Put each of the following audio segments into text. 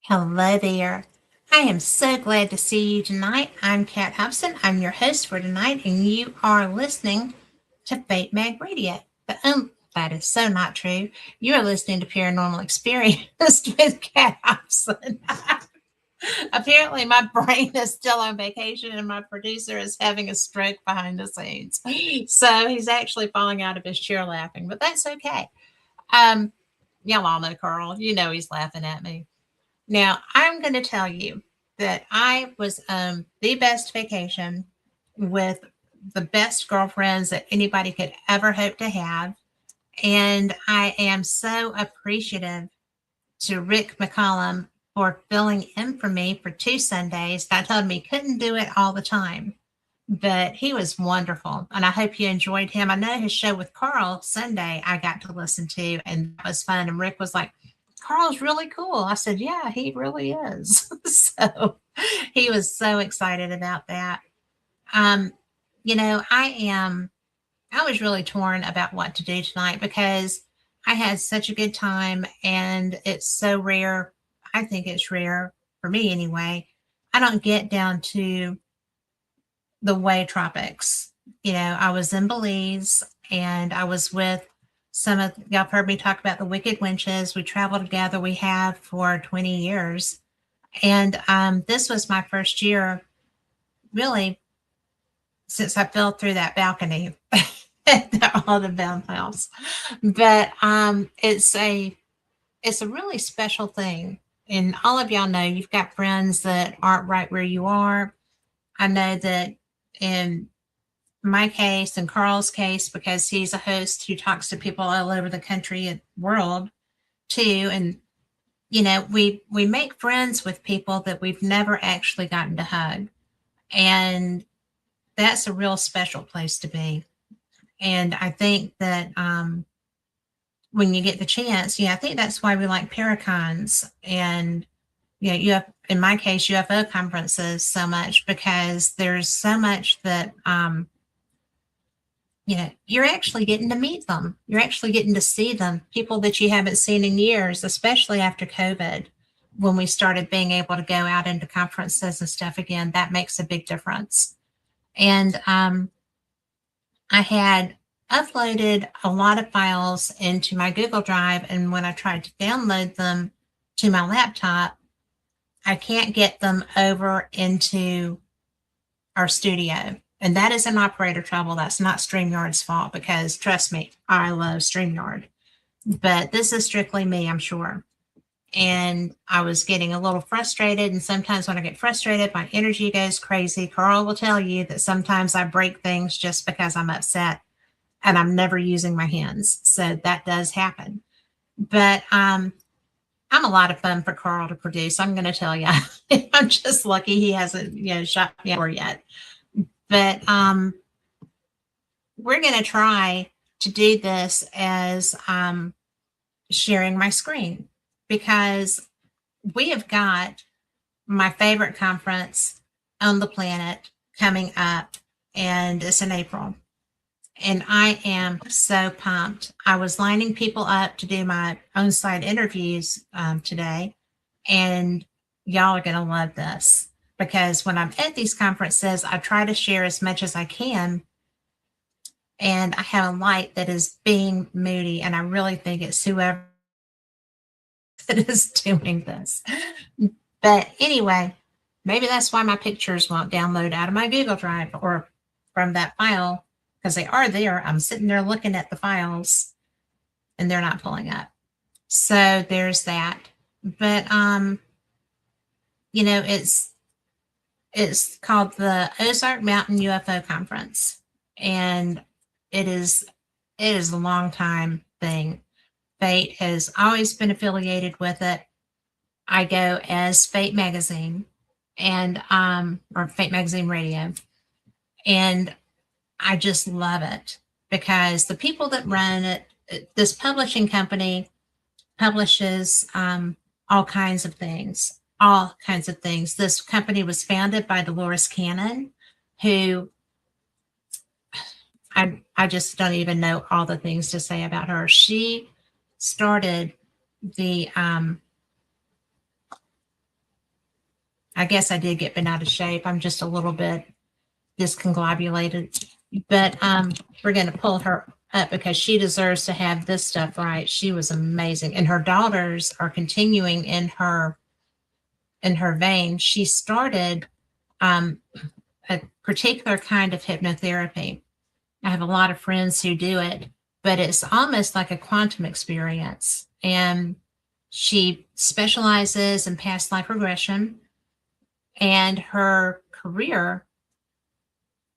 Hello there. I am so glad to see you tonight. I'm Kat Hobson. I'm your host for tonight, and you are listening to Fate Mag Radio. But that is so not true. You are listening to Paranormal Experience with Kat Hobson. Apparently, my brain is still on vacation, and my producer is having a stroke behind the scenes. So he's actually falling out of his chair laughing, but that's okay. Um, y'all all know Carl. You know he's laughing at me. Now, I'm going to tell you that I was the best vacation with the best girlfriends that anybody could ever hope to have. And I am so appreciative to Rick McCollum for filling in for me for 2 Sundays. I told him he couldn't do it all the time, but he was wonderful. And I hope you enjoyed him. I know his show with Carl Sunday I got to listen to, and that was fun. And Rick was like, Carl's really cool. I said, yeah, he really is. So he was so excited about that. Um, I was really torn about what to do tonight because I had such a good time, and it's so rare. I think it's rare for me anyway. I don't get down to the way tropics. I was in Belize, and I was with some of y'all have heard me talk about the Wicked Winches. We traveled together. We have for 20 years. And this was my first year, really, since I fell through that balcony at all the Bell House. But it's a really special thing. And all of y'all know you've got friends that aren't right where you are. I know that in my case and Carl's case, because he's a host who talks to people all over the country and world too. And, we make friends with people that we've never actually gotten to hug. And that's a real special place to be. And I think that when you get the chance, I think that's why we like Paracons and, in my case, UFO conferences so much, because there's so much that, you're actually getting to meet them. You're actually getting to see them, people that you haven't seen in years, especially after COVID, when we started being able to go out into conferences and stuff again. That makes a big difference. And I had uploaded a lot of files into my Google Drive, and when I tried to download them to my laptop, I can't get them over into our studio. And that is an operator trouble. That's not StreamYard's fault, because trust me, I love StreamYard. But this is strictly me, I'm sure. And I was getting a little frustrated. And sometimes when I get frustrated, my energy goes crazy. Carl will tell you that sometimes I break things just because I'm upset and I'm never using my hands. So that does happen. But I'm a lot of fun for Carl to produce. I'm going to tell you, I'm just lucky he hasn't, shot me over yet. But we're going to try to do this as sharing my screen, because we have got my favorite conference on the planet coming up, and it's in April. And I am so pumped. I was lining people up to do my own side interviews today, and y'all are going to love this. Because when I'm at these conferences, I try to share as much as I can. And I have a light that is being moody, and I really think it's whoever that is doing this. But anyway, maybe that's why my pictures won't download out of my Google Drive or from that file, because they are there. I'm sitting there looking at the files, and they're not pulling up. So there's that. But, it's called the Ozark Mountain UFO Conference, and it is a long time thing. Fate has always been affiliated with it. I go as Fate Magazine and or Fate Magazine Radio, and I just love it because the people that run it, this publishing company publishes all kinds of things. This company was founded by Delores Cannon, who I just don't even know all the things to say about her. She started the I guess I did get bent out of shape. I'm just a little bit discombobulated. But we're going to pull her up because she deserves to have this stuff right. She was amazing. And her daughters are continuing in her vein. She started a particular kind of hypnotherapy. I have a lot of friends who do it, but it's almost like a quantum experience. And she specializes in past life regression, and her career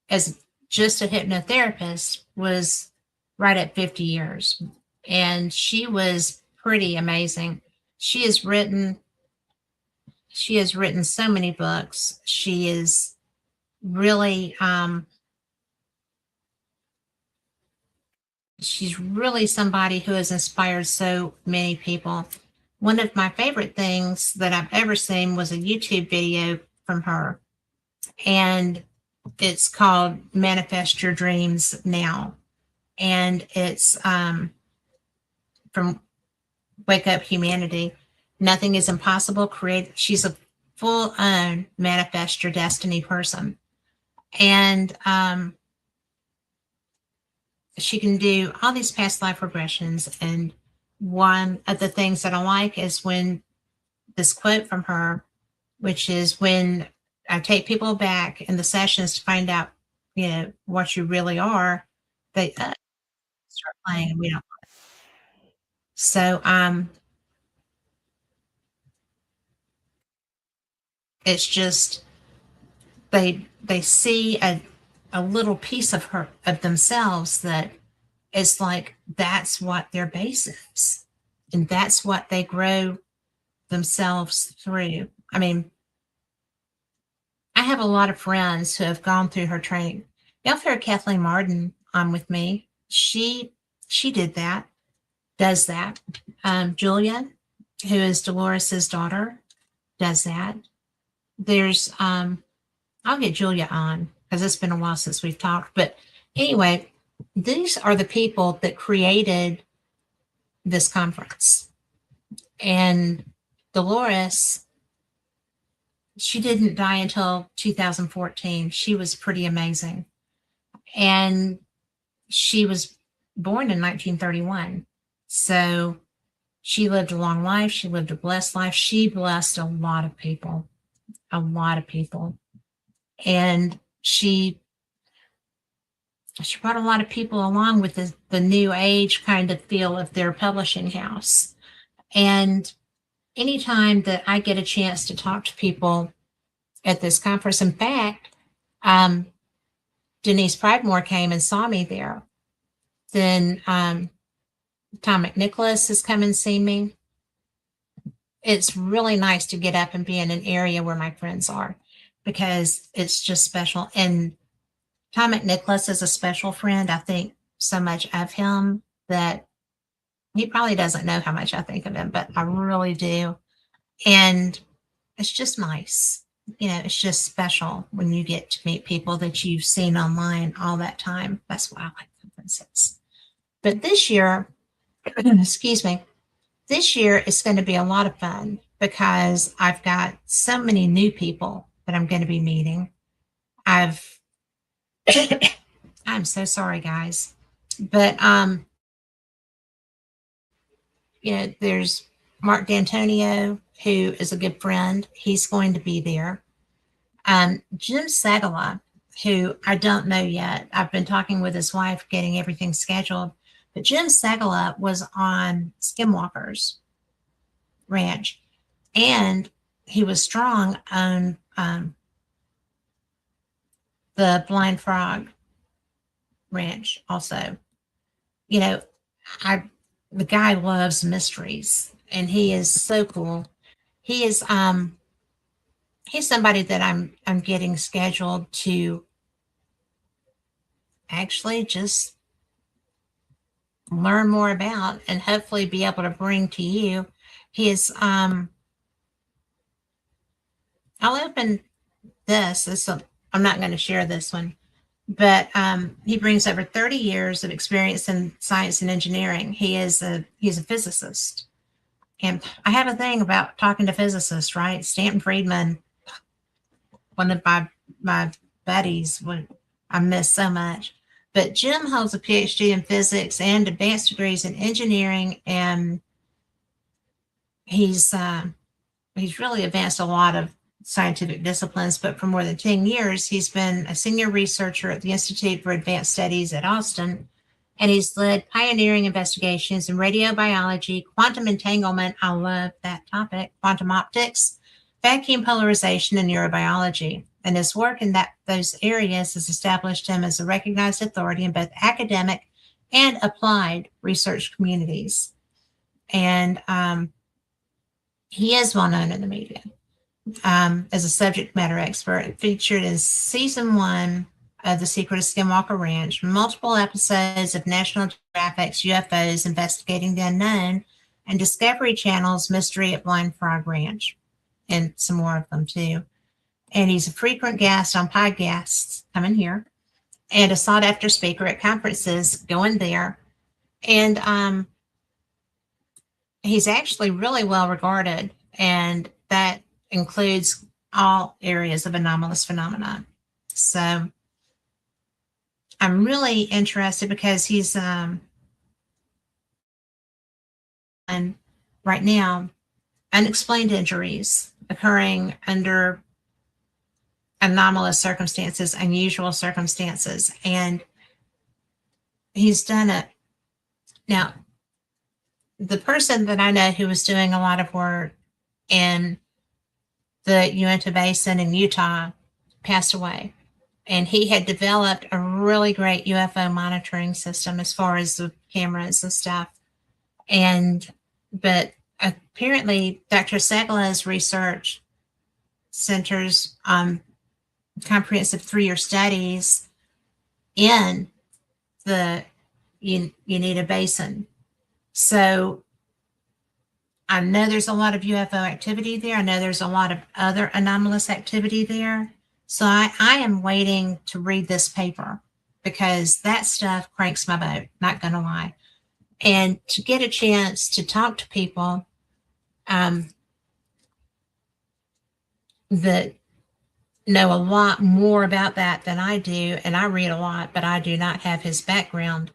as just a hypnotherapist was right at 50 years. And she was pretty amazing. She has written so many books. She is really she's really somebody who has inspired so many people. One of my favorite things that I've ever seen was a YouTube video from her, and it's called Manifest Your Dreams Now. And it's from Wake Up Humanity. Nothing is impossible. She's a full-on manifest your destiny person. And she can do all these past life regressions. And one of the things that I like is when this quote from her, which is, when I take people back in the sessions to find out, what you really are, they start playing and we don't. So it's just they see a little piece of themselves that is like, that's what their base is, and that's what they grow themselves through. I mean, I have a lot of friends who have gone through her training. Y'all heard Kathleen Martin on with me. She did that, does that. Julia, who is Dolores's daughter, does that. There's I'll get Julia on because it's been a while since we've talked. But anyway, these are the people that created this conference. And Delores, she didn't die until 2014. She was pretty amazing. And she was born in 1931. So she lived a long life. She lived a blessed life. She blessed a lot of people. And she brought a lot of people along with the new age kind of feel of their publishing house. And anytime that I get a chance to talk to people at this conference, in fact, Denise Pridemore came and saw me there. Then Tom McNicholas has come and seen me. It's really nice to get up and be in an area where my friends are, because it's just special. And Tom McNicholas is a special friend. I think so much of him that he probably doesn't know how much I think of him, but I really do. And it's just nice. It's just special when you get to meet people that you've seen online all that time. That's why I like conferences. But this year, excuse me, this year is going to be a lot of fun because I've got so many new people that I'm going to be meeting. I'm so sorry, guys. But, there's Mark D'Antonio, who is a good friend. He's going to be there. Jim Segala, who I don't know yet. I've been talking with his wife, getting everything scheduled. But Jim Segala was on Skinwalker's ranch, and he was strong on the Blind Frog ranch also. The guy loves mysteries, and he is so cool. He is he's somebody that I'm getting scheduled to actually just learn more about and hopefully be able to bring to you. I'll open this. I'm not going to share this one, but he brings over 30 years of experience in science and engineering. He's a physicist, and I have a thing about talking to physicists, right? Stanton Friedman, one of my buddies would I miss so much. But Jim holds a PhD in physics and advanced degrees in engineering, and he's really advanced a lot of scientific disciplines. But for more than 10 years, he's been a senior researcher at the Institute for Advanced Studies at Austin, and he's led pioneering investigations in radiobiology, quantum entanglement, I love that topic, quantum optics, vacuum polarization, and neurobiology. And his work in those areas has established him as a recognized authority in both academic and applied research communities. And he is well known in the media as a subject matter expert, featured in season 1 of The Secret of Skinwalker Ranch, multiple episodes of National Geographic's UFOs Investigating the Unknown, and Discovery Channel's Mystery at Blind Frog Ranch, and some more of them too. And he's a frequent guest on podcasts, coming here, and a sought-after speaker at conferences, going there. And he's actually really well regarded, and that includes all areas of anomalous phenomena. So I'm really interested because he's and right now, unexplained injuries occurring under anomalous circumstances, unusual circumstances, and he's done it. Now, the person that I know who was doing a lot of work in the Uinta Basin in Utah passed away. And he had developed a really great UFO monitoring system as far as the cameras and stuff. But apparently Dr. Segala's research centers on comprehensive 3-year studies in the Uinta Basin. So I know there's a lot of UFO activity there. I know there's a lot of other anomalous activity there. So I am waiting to read this paper because that stuff cranks my boat, not going to lie. And to get a chance to talk to people that know a lot more about that than I do, and I read a lot, but I do not have his background,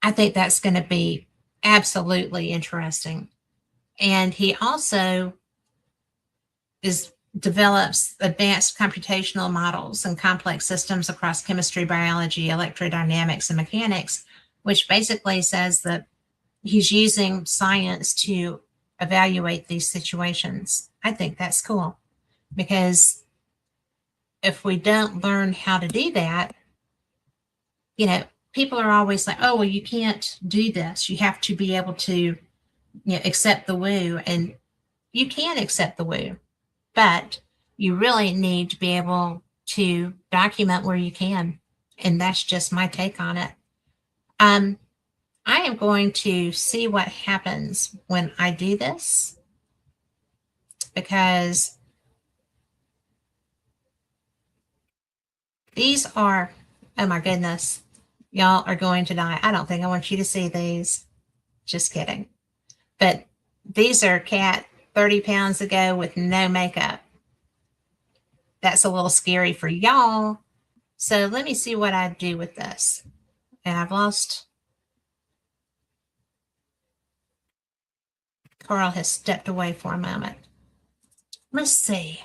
I think that's going to be absolutely interesting. And he also develops advanced computational models and complex systems across chemistry, biology, electrodynamics, and mechanics, which basically says that he's using science to evaluate these situations. I think that's cool because if we don't learn how to do that, people are always like, oh, well, you can't do this. You have to be able to accept the woo. And you can accept the woo, but you really need to be able to document where you can. And that's just my take on it. I am going to see what happens when I do this because these are, oh my goodness, y'all are going to die. I don't think I want you to see these. Just kidding. But these are Cat 30 pounds ago with no makeup. That's a little scary for y'all. So let me see what I do with this. And I've lost. Carl has stepped away for a moment. Let's see.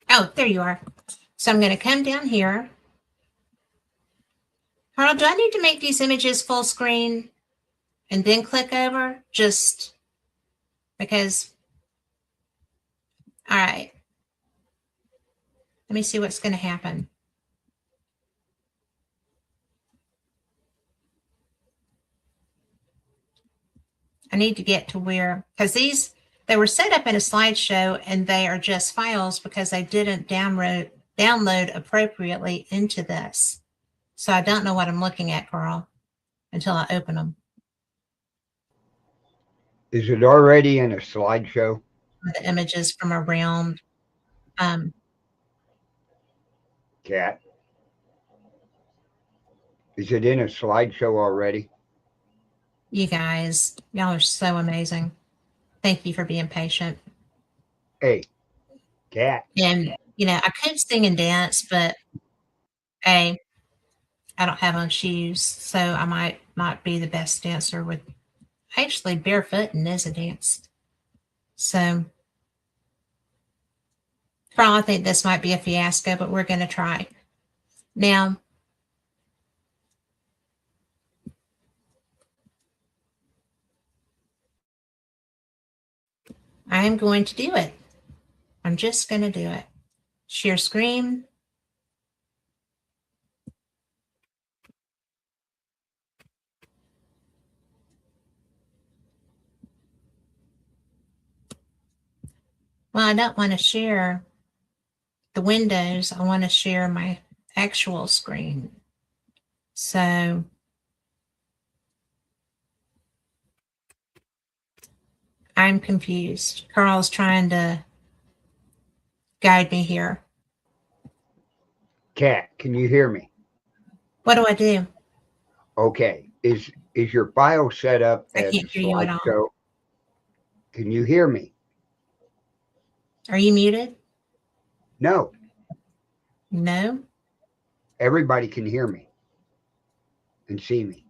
Oh, there you are. So I'm going to come down here. Carl, do I need to make these images full screen and then click over? Just because. All right. Let me see what's going to happen. I need to get to where, because they were set up in a slideshow and they are just files because they didn't download appropriately into this. So I don't know what I'm looking at, Carl, until I open them. Is it already in a slideshow? The images from around. Cat. Is it in a slideshow already? You guys, y'all are so amazing. Thank you for being patient. Hey, Cat. And, I could sing and dance, but A, I don't have on shoes, so I might not be the best dancer with actually barefooting is a dance. So for all I think this might be a fiasco, but we're going to try. Now, I'm going to do it. I'm just going to do it. Share screen. Well, I don't want to share the windows. I want to share my actual screen. So I'm confused. Carl's trying to guide me here. Cat, can you hear me? What do I do? Okay. Is your file set up I as a can't hear you at all. slideshow? Can you hear me? Are you muted? No. No. Everybody can hear me and see me.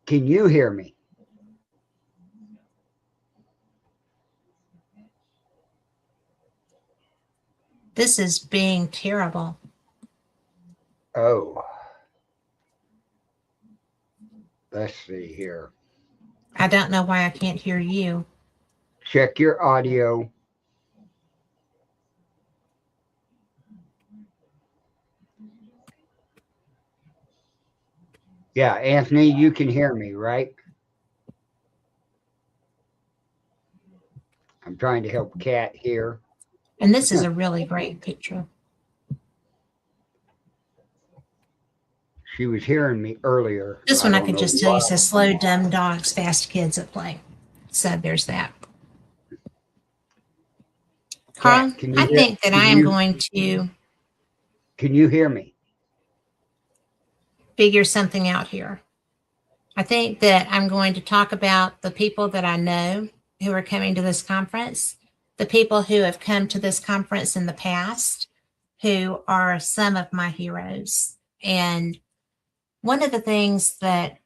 Can you hear me? This is being terrible. Oh. Let's see here. I don't know why I can't hear you. Check your audio. Yeah, Anthony, you can hear me, right? I'm trying to help Cat here. And this is a really great picture. She was hearing me earlier. This one I don't could know just tell you why. says slow, dumb dogs, fast kids at play. So there's that. Carl, Cat, can you I hear? think that I am going to Can you hear me? figure something out here. I think that I'm going to talk about the people that I know who are coming to this conference, the people who have come to this conference in the past, who are some of my heroes. And one of the things that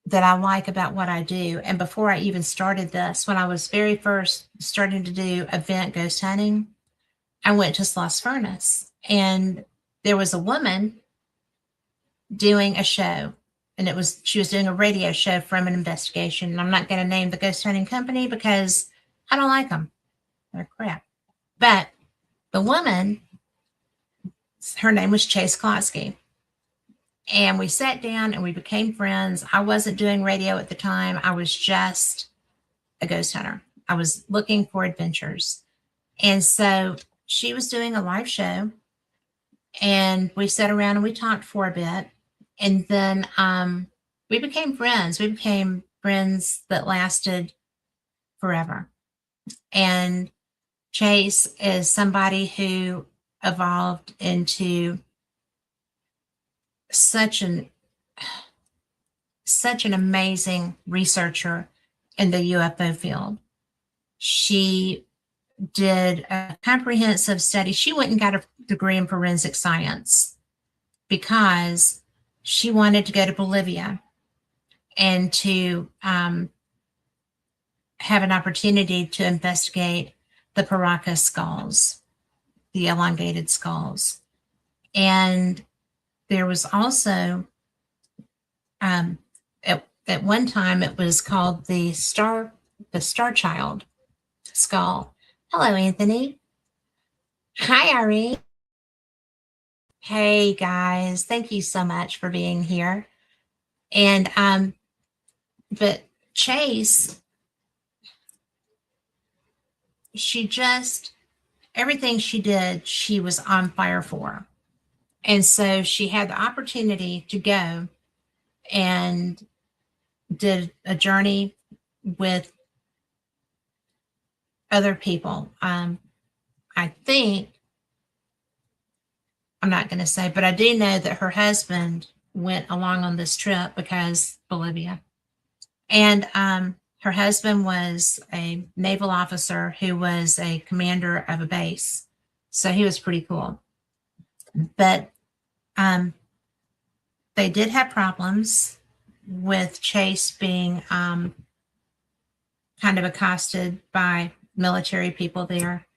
I like about what I do, and before I even started this, when I was very first starting to do event ghost hunting, I went to Sloss Furnace, and there was a woman doing a show, and she was doing a radio show from an investigation. And I'm not going to name the ghost hunting company because I don't like them. They're crap. But the woman, her name was Chase Klotsky. And we sat down and we became friends. I wasn't doing radio at the time. I was just a ghost hunter. I was looking for adventures. And so she was doing a live show, and we sat around and we talked for a bit. And then we became friends. We became friends that lasted forever. And Chase is somebody who evolved into such an amazing researcher in the UFO field. She did a comprehensive study. She went and got a degree in forensic science because she wanted to go to Bolivia and to have an opportunity to investigate the Paraca skulls, the elongated skulls. And there was also, at one time, it was called the Star Child skull. Hello, Anthony. Hi, Ari. Hey, guys. Thank you so much for being here. And, but Chase, everything she did, she was on fire for. And so she had the opportunity to go and did a journey with other people. I think, I'm not going to say, but I do know that her husband went along on this trip because Bolivia. And her husband was a naval officer who was a commander of a base. So he was pretty cool. But they did have problems with Chase being kind of accosted by military people there.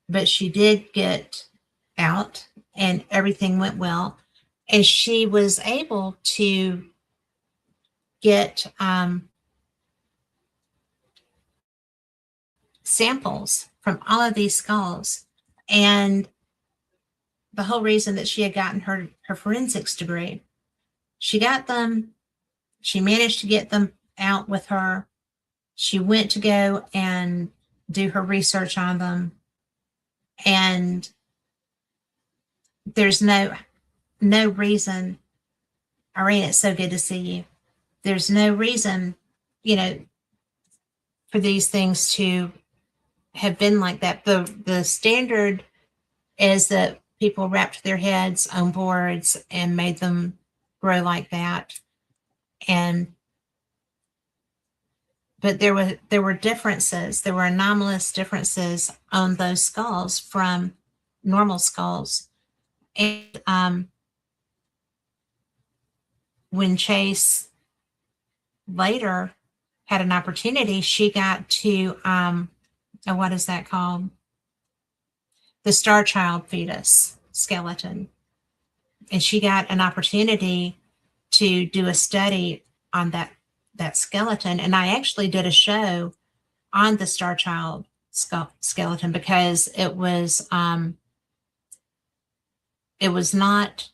But she did get out and everything went well. And she was able to get samples from all of these skulls. And the whole reason that she had gotten her forensics degree, she got them, she managed to get them out with her. She went to go and do her research on them. And there's no reason, Irene, it's so good to see you. There's no reason, for these things to have been like that. The standard is that people wrapped their heads on boards and made them grow like that. But there were differences. There were anomalous differences on those skulls from normal skulls. And when Chase later had an opportunity, she got to what is that called? The Star Child fetus skeleton. And she got an opportunity to do a study on that skeleton. And I actually did a show on the Star Child skeleton because it was not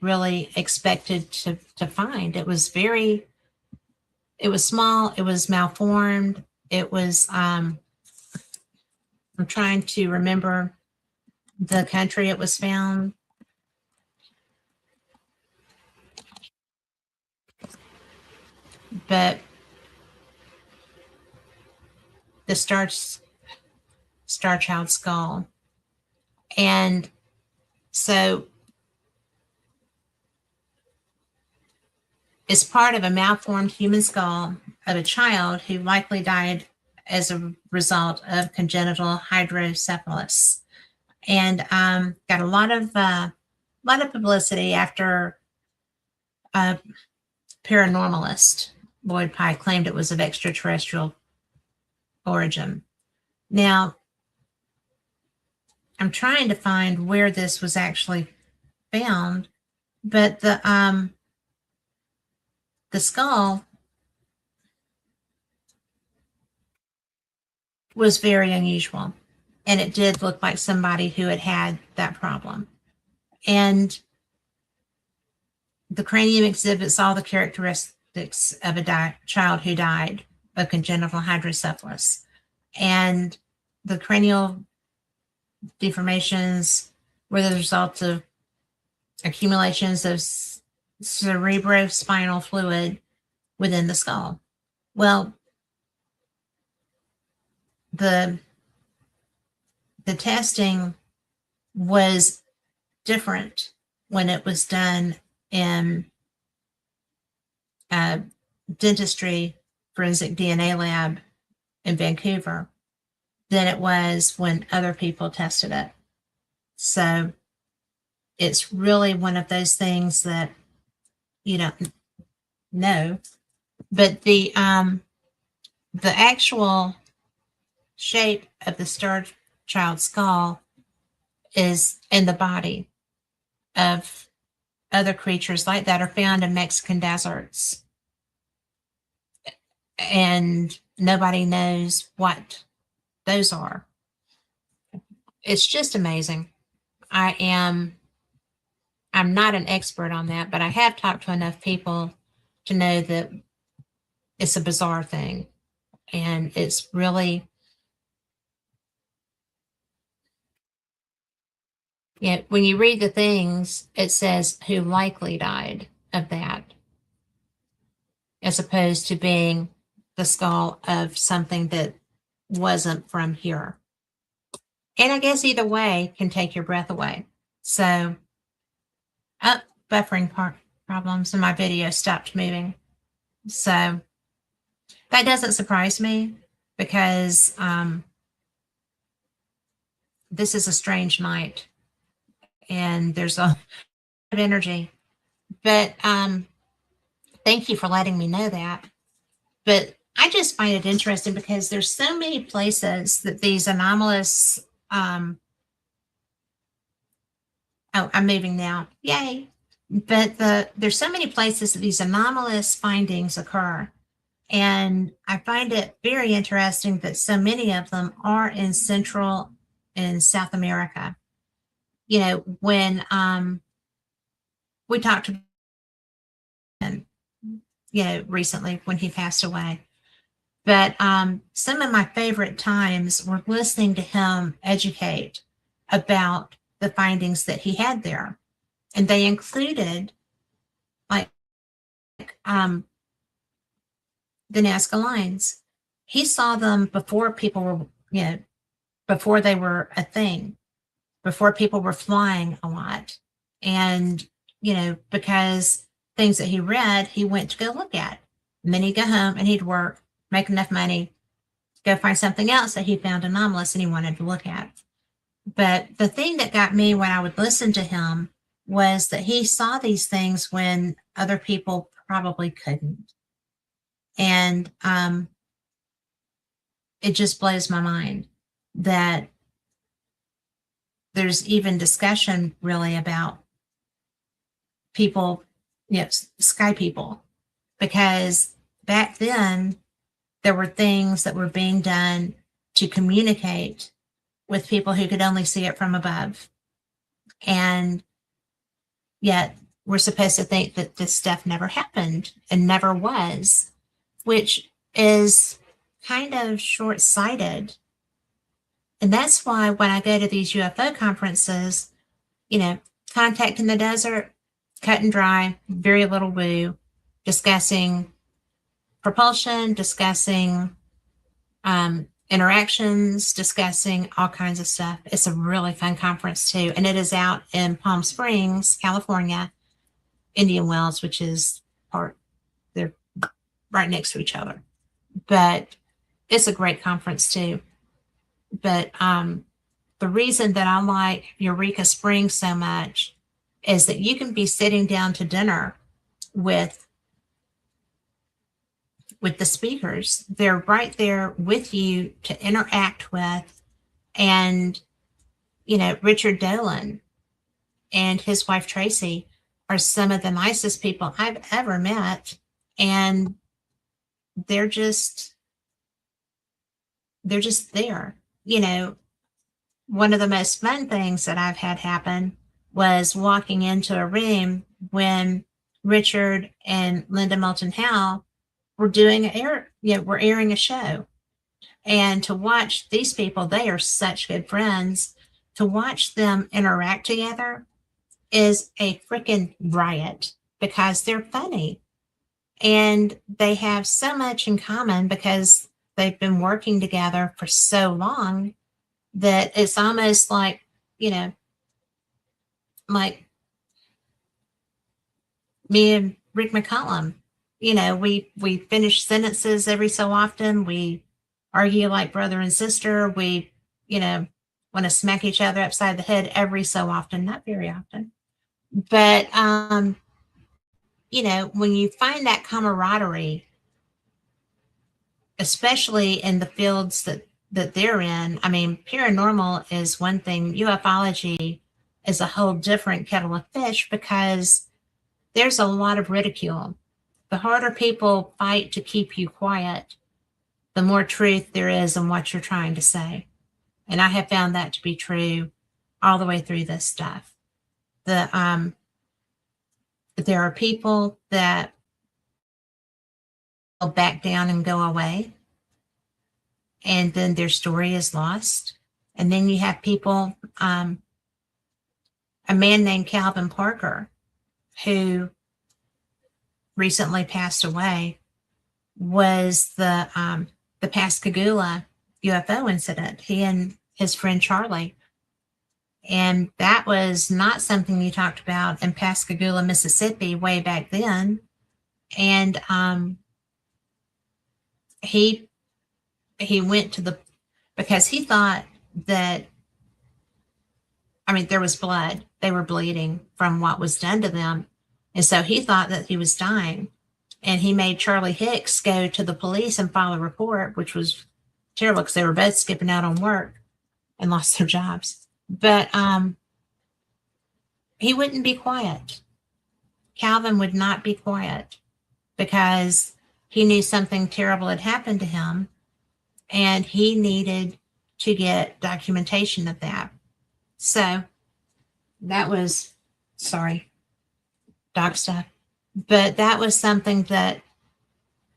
really expected to find. It was small, it was malformed, it was I'm trying to remember the country it was found. But the Star Child skull. And so it's part of a malformed human skull of a child who likely died as a result of congenital hydrocephalus. And got a lot of publicity after a paranormalist, Lloyd Pye, claimed it was of extraterrestrial origin. Now, I'm trying to find where this was actually found, but the skull was very unusual, and it did look like somebody who had that problem. And the cranium exhibits all the characteristics of a child who died of congenital hydrocephalus. And the cranial deformations were the result of accumulations of cerebrospinal fluid within the skull. Well, the testing was different when it was done in a dentistry forensic DNA lab in Vancouver than it was when other people tested it. So it's really one of those things that you don't know. But the actual shape of the Star Child skull is in the body of other creatures like that are found in Mexican deserts. And nobody knows what those are. It's just amazing. I'm not an expert on that, but I have talked to enough people to know that it's a bizarre thing. And it's really, when you read the things, it says who likely died of that, as opposed to being the skull of something that wasn't from here. And I guess either way can take your breath away. So, buffering part. problems and my video stopped moving. So that doesn't surprise me because this is a strange night and there's a lot of energy. But thank you for letting me know that. But I just find it interesting because there's so many places that these anomalous oh, I'm moving now. Yay. But there's so many places that these anomalous findings occur. And I find it very interesting that so many of them are in Central and South America. You know, when we talked to him, you know, recently when he passed away. But some of my favorite times were listening to him educate about the findings that he had there. And they included like the Nazca lines. He saw them before people were, you know, before they were a thing, before people were flying a lot. And, you know, because things that he read, he went to go look at. And then he'd go home and he'd work, make enough money, go find something else that he found anomalous and he wanted to look at. But the thing that got me when I would listen to him was that he saw these things when other people probably couldn't. And it just blows my mind that there's even discussion really about people, you know, sky people, because back then there were things that were being done to communicate with people who could only see it from above. And yet we're supposed to think that this stuff never happened and never was, which is kind of short-sighted. And that's why when I go to these UFO conferences, you know, Contact in the Desert, cut and dry, very little woo, discussing propulsion, discussing interactions, discussing all kinds of stuff. It's a really fun conference too. And it is out in Palm Springs, California, Indian Wells, which is they're right next to each other. But it's a great conference too. But the reason that I like Eureka Springs so much is that you can be sitting down to dinner with the speakers. They're right there with you to interact with. And, you know, Richard Dolan and his wife Tracy are some of the nicest people I've ever met. And they're just there. You know, one of the most fun things that I've had happen was walking into a room when Richard and Linda Moulton Howe were we're airing a show. And to watch these people, they are such good friends, to watch them interact together is a freaking riot because they're funny. And they have so much in common because they've been working together for so long that it's almost like, you know, like me and Rick McCollum. You know, we finish sentences every so often. We argue like brother and sister. We, you know, want to smack each other upside the head every so often, not very often. But, you know, when you find that camaraderie, especially in the fields that they're in, I mean, paranormal is one thing. Ufology is a whole different kettle of fish because there's a lot of ridicule. The harder people fight to keep you quiet, the more truth there is in what you're trying to say. And I have found that to be true all the way through this stuff. There are people that will back down and go away, and then their story is lost. And then you have people, a man named Calvin Parker, who recently passed away, was the Pascagoula UFO incident. He and his friend Charlie, And that was not something you talked about in Pascagoula, Mississippi way back then. And he went to the, because he thought that, I mean, there was blood. They were bleeding from what was done to them. And so he thought that he was dying. And he made Charlie Hicks go to the police and file a report, which was terrible because they were both skipping out on work and lost their jobs. But he wouldn't be quiet. Calvin would not be quiet because he knew something terrible had happened to him, and he needed to get documentation of that. So that was, sorry, dog stuff, but that was something that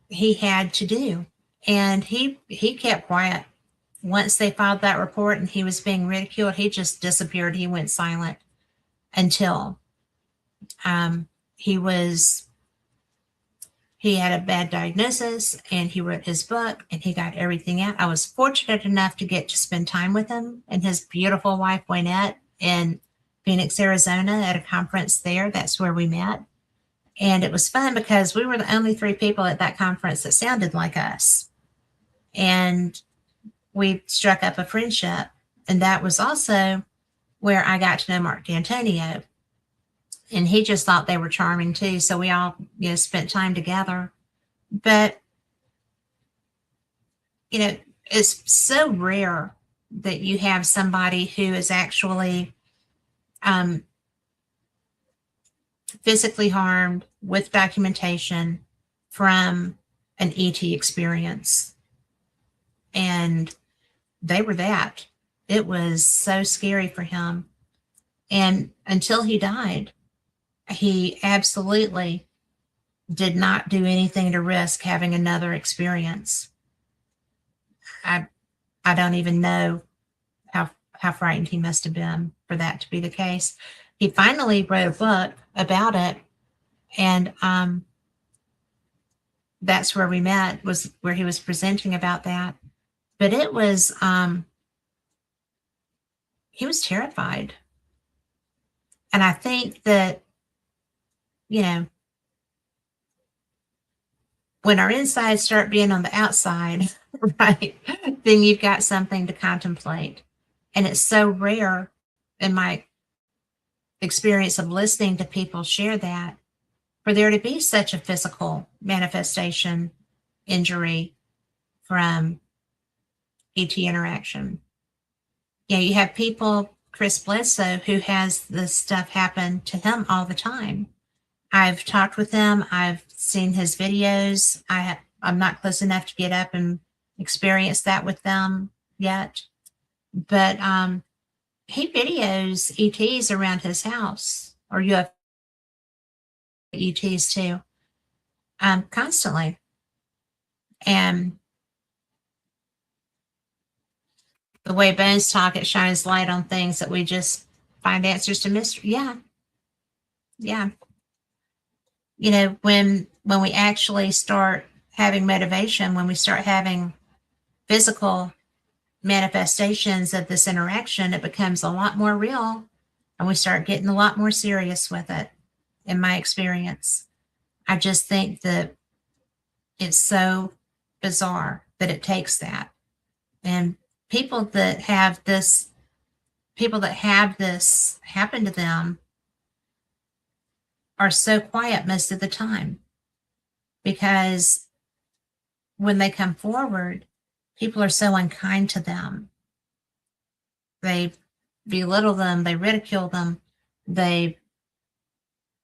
he had to do. And he kept quiet. Once they filed that report and he was being ridiculed, he just disappeared. He went silent until he had a bad diagnosis, and he wrote his book and he got everything out. I was fortunate enough to get to spend time with him and his beautiful wife, Wynette, in Phoenix, Arizona at a conference there. That's where we met. And it was fun because we were the only 3 people at that conference that sounded like us. And we struck up a friendship. And that was also where I got to know Mark D'Antonio. And he just thought they were charming too. So we all, spent time together. But, it's so rare that you have somebody who is actually physically harmed with documentation from an ET experience. And they were that. It was so scary for him. And until he died, he absolutely did not do anything to risk having another experience. I don't even know how frightened he must have been for that to be the case. He finally wrote a book about it, and that's where we met, was where he was presenting about that. But it was, he was terrified. And I think that, when our insides start being on the outside, right, then you've got something to contemplate. And it's so rare in my experience of listening to people share that, for there to be such a physical manifestation, injury from ET interaction. You have people, Chris Bledsoe, who has this stuff happen to him all the time. I've talked with him. I've seen his videos. I'm not close enough to get up and experience that with them yet. But he videos ETs around his house, or UFO ETs too, constantly. And the way Bones talk, it shines light on things that we just find answers to mystery. Yeah. When we actually start having motivation, when we start having physical manifestations of this interaction, it becomes a lot more real, and we start getting a lot more serious with it, in my experience. I just think that it's so bizarre that it takes that. And people that have this happen to them are so quiet most of the time, because when they come forward, people are so unkind to them. They belittle them, they ridicule them, they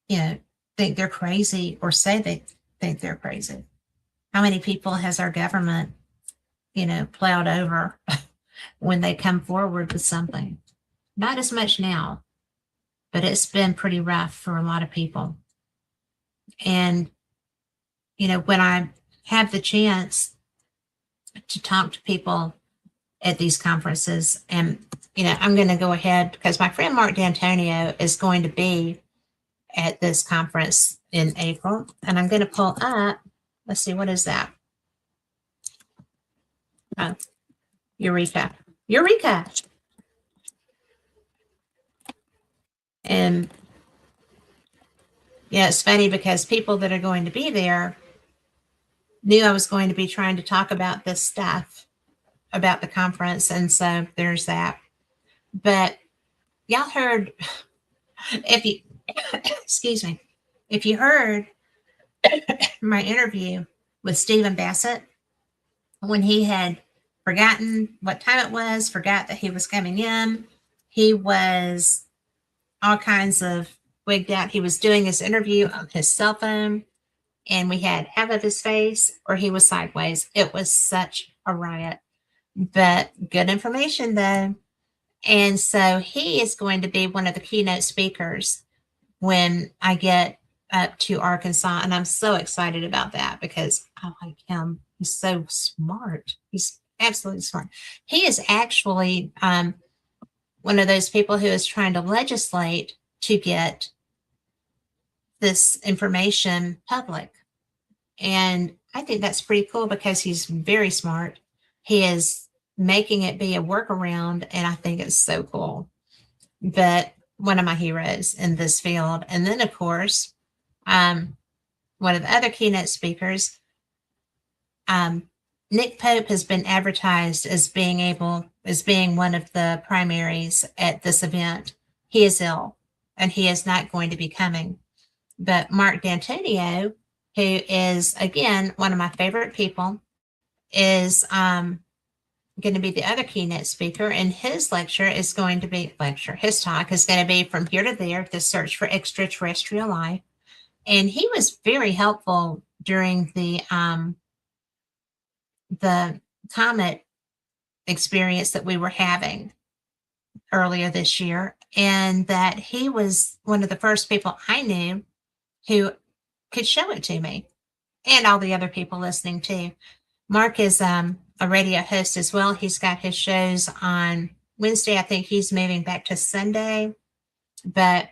think they're crazy, or say they think they're crazy. How many people has our government plowed over when they come forward with something? Not as much now, but it's been pretty rough for a lot of people. And when I have the chance to talk to people at these conferences, and I'm going to go ahead, because my friend Mark D'Antonio is going to be at this conference in April, and I'm going to pull up, let's see, what is that? Oh, Eureka. And yeah, it's funny because people that are going to be there knew I was going to be trying to talk about this stuff about the conference. And so there's that. But y'all heard, if you, excuse me, if you heard my interview with Stephen Bassett, when he had forgotten what time it was, forgot that he was coming in, he was all kinds of wigged out. He was doing his interview on his cell phone, and we had half of his face or he was sideways. It was such a riot, but good information though. And so he is going to be one of the keynote speakers when I get up to Arkansas. And I'm so excited about that because I like him. He's so smart. He's absolutely smart. He is actually one of those people who is trying to legislate to get this information public. And I think that's pretty cool because he's very smart. He is making it be a workaround, and I think it's so cool. But one of my heroes in this field. And then, of course, one of the other keynote speakers, Nick Pope has been advertised as being one of the primaries at this event. He is ill, and he is not going to be coming. But Mark D'Antonio, who is, again, one of my favorite people, is going to be the other keynote speaker. And his lecture is going to be, his talk is going to be From Here to There, The Search for Extraterrestrial Life. And he was very helpful during the comet experience that we were having earlier this year. And that he was one of the first people I knew who could show it to me, and all the other people listening too. Mark is a radio host as well. He's got his shows on Wednesday. I think he's moving back to Sunday, but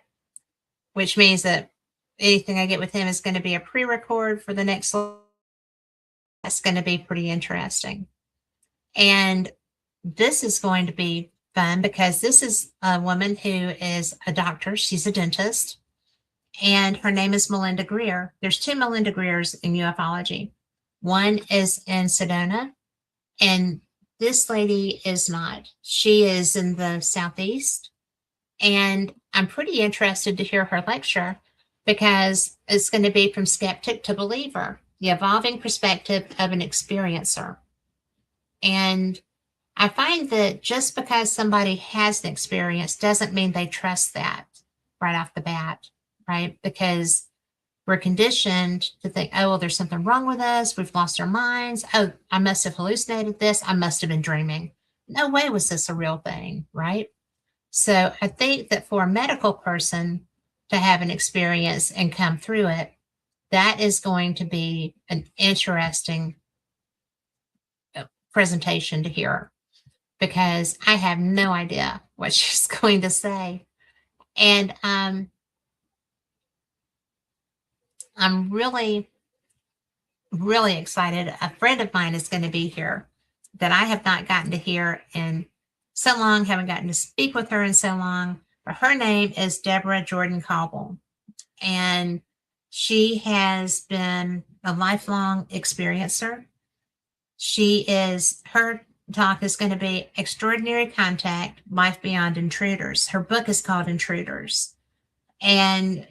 which means that anything I get with him is going to be a pre-record for the next. That's going to be pretty interesting. And this is going to be fun because this is a woman who is a doctor. She's a dentist. And her name is Melinda Greer. There's two Melinda Greers in ufology. One is in Sedona, and this lady is not. She is in the Southeast. And I'm pretty interested to hear her lecture because it's going to be From Skeptic to Believer, the evolving perspective of an experiencer. And I find that just because somebody has an experience doesn't mean they trust that right off the bat. Right? Because we're conditioned to think, oh, well, there's something wrong with us. We've lost our minds. Oh, I must have hallucinated this. I must have been dreaming. No way was this a real thing, right? So I think that for a medical person to have an experience and come through it, that is going to be an interesting presentation to hear because I have no idea what she's going to say. And I'm really, really excited. A friend of mine is going to be here that I have not gotten to hear in so long, haven't gotten to speak with her in so long. But her name is Deborah Jordan Cobble. And she has been a lifelong experiencer. Her talk is going to be Extraordinary Contact, Life Beyond Intruders. Her book is called Intruders. And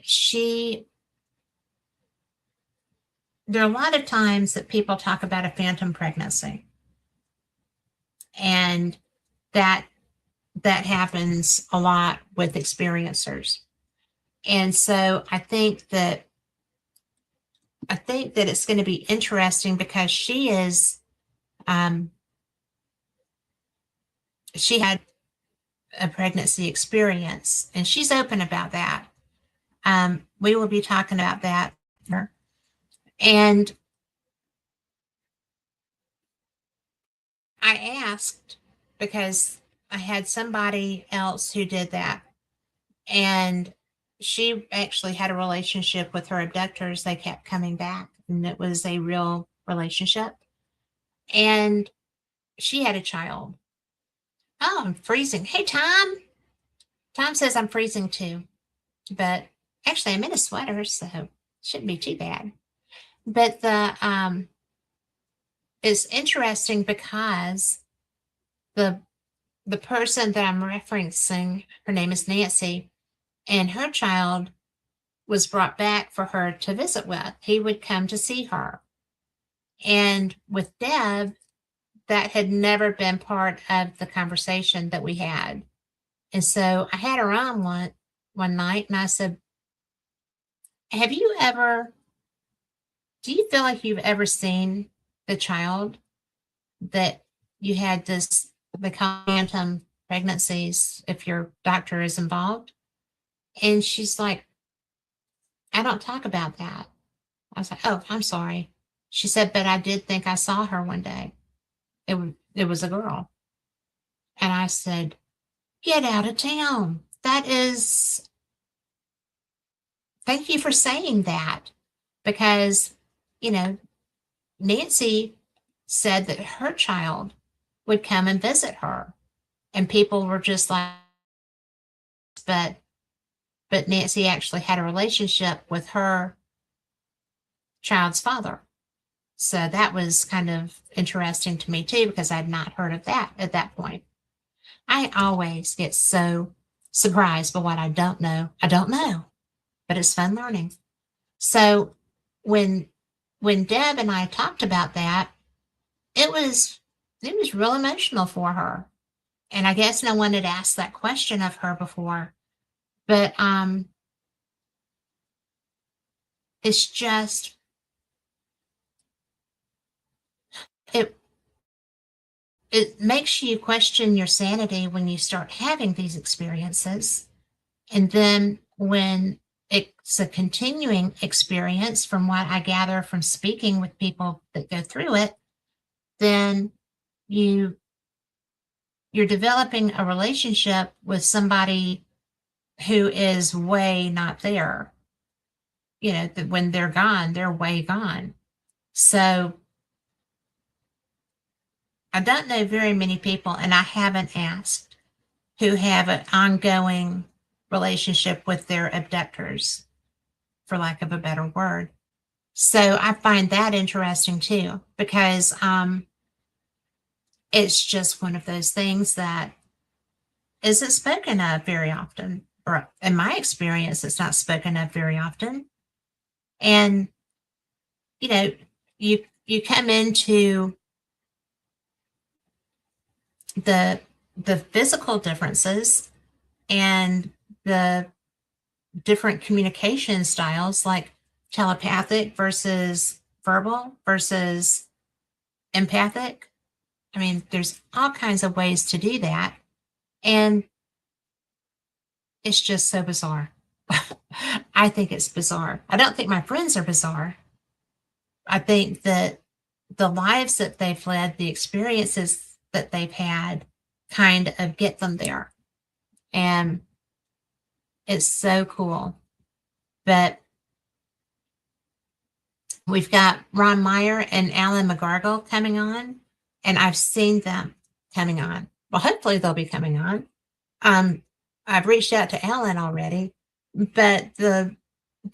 there are a lot of times that people talk about a phantom pregnancy, and that happens a lot with experiencers. And so I think that it's going to be interesting because she had a pregnancy experience, and she's open about that. We will be talking about that. And I asked because I had somebody else who did that. And she actually had a relationship with her abductors. They kept coming back, and it was a real relationship. And she had a child. Oh, I'm freezing. Hey, Tom. Tom says I'm freezing too. but actually I'm in a sweater, so it shouldn't be too bad. But it's interesting because the the person that I'm referencing, her name is Nancy, and her child was brought back for her to visit with. He would come to see her. And with Deb, that had never been part of the conversation that we had. And so I had her on one night and I said, have you ever, do you feel like you've ever seen the child that you had this, they call phantom pregnancies if your doctor is involved? And she's like, I don't talk about that. I was like, oh, I'm sorry. She said, but I did think I saw her one day. It was a girl. And I said, get out of town. That is, thank you for saying that. Because, you know, Nancy said that her child would come and visit her. And people were just like, but Nancy actually had a relationship with her child's father. So that was kind of interesting to me too, because I'd not heard of that at that point. I always get so surprised by what I don't know. I don't know, but it's fun learning. So when Deb and I talked about that, it was real emotional for her. And I guess no one had asked that question of her before. But it's just it makes you question your sanity when you start having these experiences. And then when it's a continuing experience, from what I gather from speaking with people that go through it, then you're developing a relationship with somebody who is way not there. You know, that when they're gone, they're way gone. So I don't know very many people, and I haven't asked, who have an ongoing relationship with their abductors, for lack of a better word. So I find that interesting too, because it's just one of those things that isn't spoken of very often, or in my experience, it's not spoken of very often. And you know, you come into the physical differences and the different communication styles, like telepathic versus verbal versus empathic. I mean, there's all kinds of ways to do that. And it's just so bizarre. I think it's bizarre. I don't think my friends are bizarre. I think that the lives that they've led, the experiences that they've had, kind of get them there. And it's so cool. But we've got Ron Meyer and Alan McGargle coming on, and I've seen them coming on. Well, hopefully they'll be coming on. I've reached out to Alan already, but the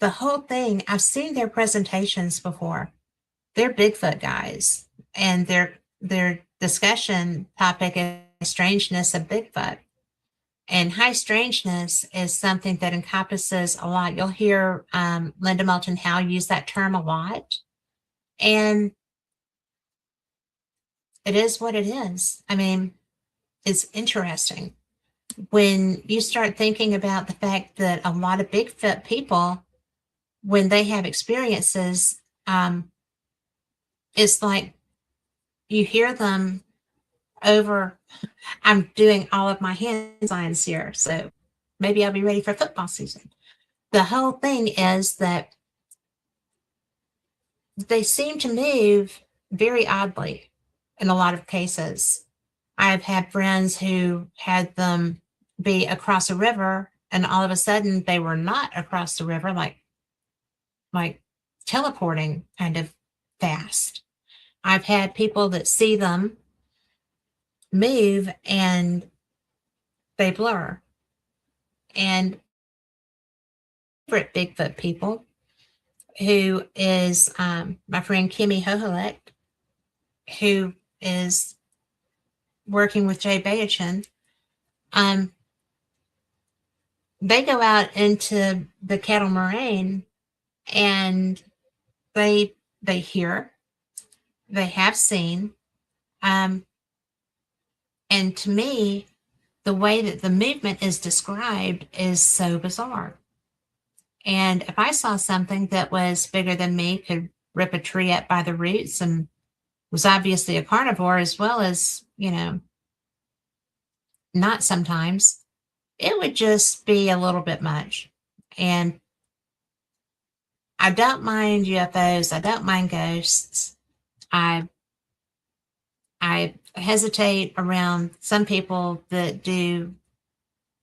whole thing, I've seen their presentations before. They're Bigfoot guys, and their discussion topic is strangeness of Bigfoot. And high strangeness is something that encompasses a lot. You'll hear Linda Moulton Howe use that term a lot. And it is what it is. I mean, it's interesting when you start thinking about the fact that a lot of Bigfoot people, when they have experiences, it's like you hear them over. I'm doing all of my hand signs here, so maybe I'll be ready for football season. The whole thing is that they seem to move very oddly in a lot of cases. I've had friends who had them be across a river, and all of a sudden they were not across the river, like teleporting kind of fast. I've had people that see them move and they blur. And favorite Bigfoot people, who is my friend Kimmy Hoholek, who is working with WBHM. They go out into the cattle moraine and they hear, they have seen, and to me, the way that the movement is described is so bizarre. And if I saw something that was bigger than me, could rip a tree up by the roots, and was obviously a carnivore as well as, not sometimes, it would just be a little bit much. And I don't mind UFOs. I don't mind ghosts. I hesitate around some people that do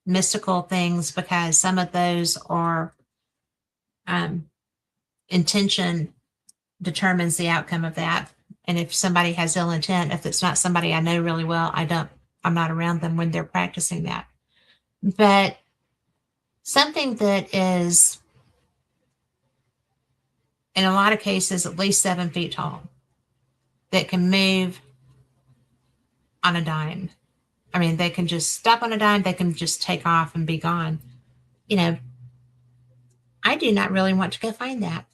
mystical things, because some of those are intention determines the outcome of that. And if somebody has ill intent, if it's not somebody I know really well, I'm not around them when they're practicing that. But something that is, in a lot of cases, at least 7 feet tall, that can move on a dime. I mean, they can just stop on a dime. They can just take off and be gone. I do not really want to go find that.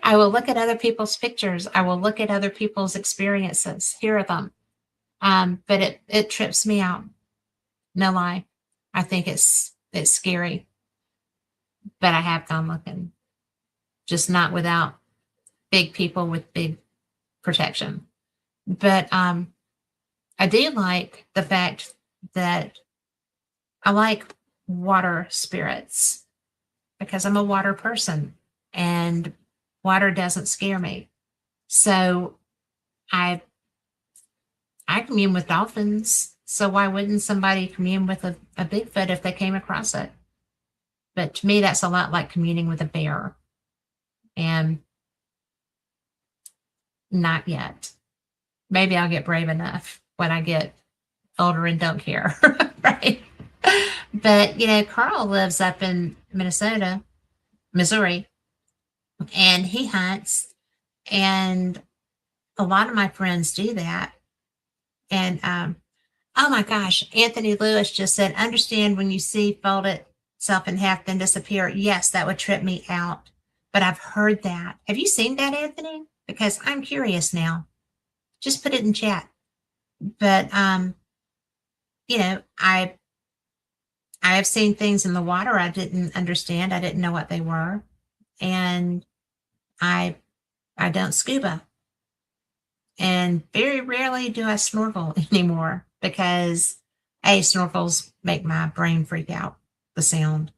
I will look at other people's pictures. I will look at other people's experiences, hear them. But it trips me out. No lie. I think it's scary. But I have gone looking. Just not without big people with big protection. But I do like the fact that I like water spirits, because I'm a water person and water doesn't scare me. So I commune with dolphins. So why wouldn't somebody commune with a Bigfoot if they came across it? But to me, that's a lot like communing with a bear. And not yet. Maybe I'll get brave enough when I get older and don't care, right? But, Carl lives up in Missouri, and he hunts, and a lot of my friends do that. And, oh my gosh, Anthony Lewis just said, understand when you see fold itself in half, then disappear. Yes, that would trip me out. But I've heard that. Have you seen that, Anthony? Because I'm curious now. Just put it in chat. But, I have seen things in the water I didn't understand. I didn't know what they were. And I don't scuba. And very rarely do I snorkel anymore, because snorkels make my brain freak out, the sound.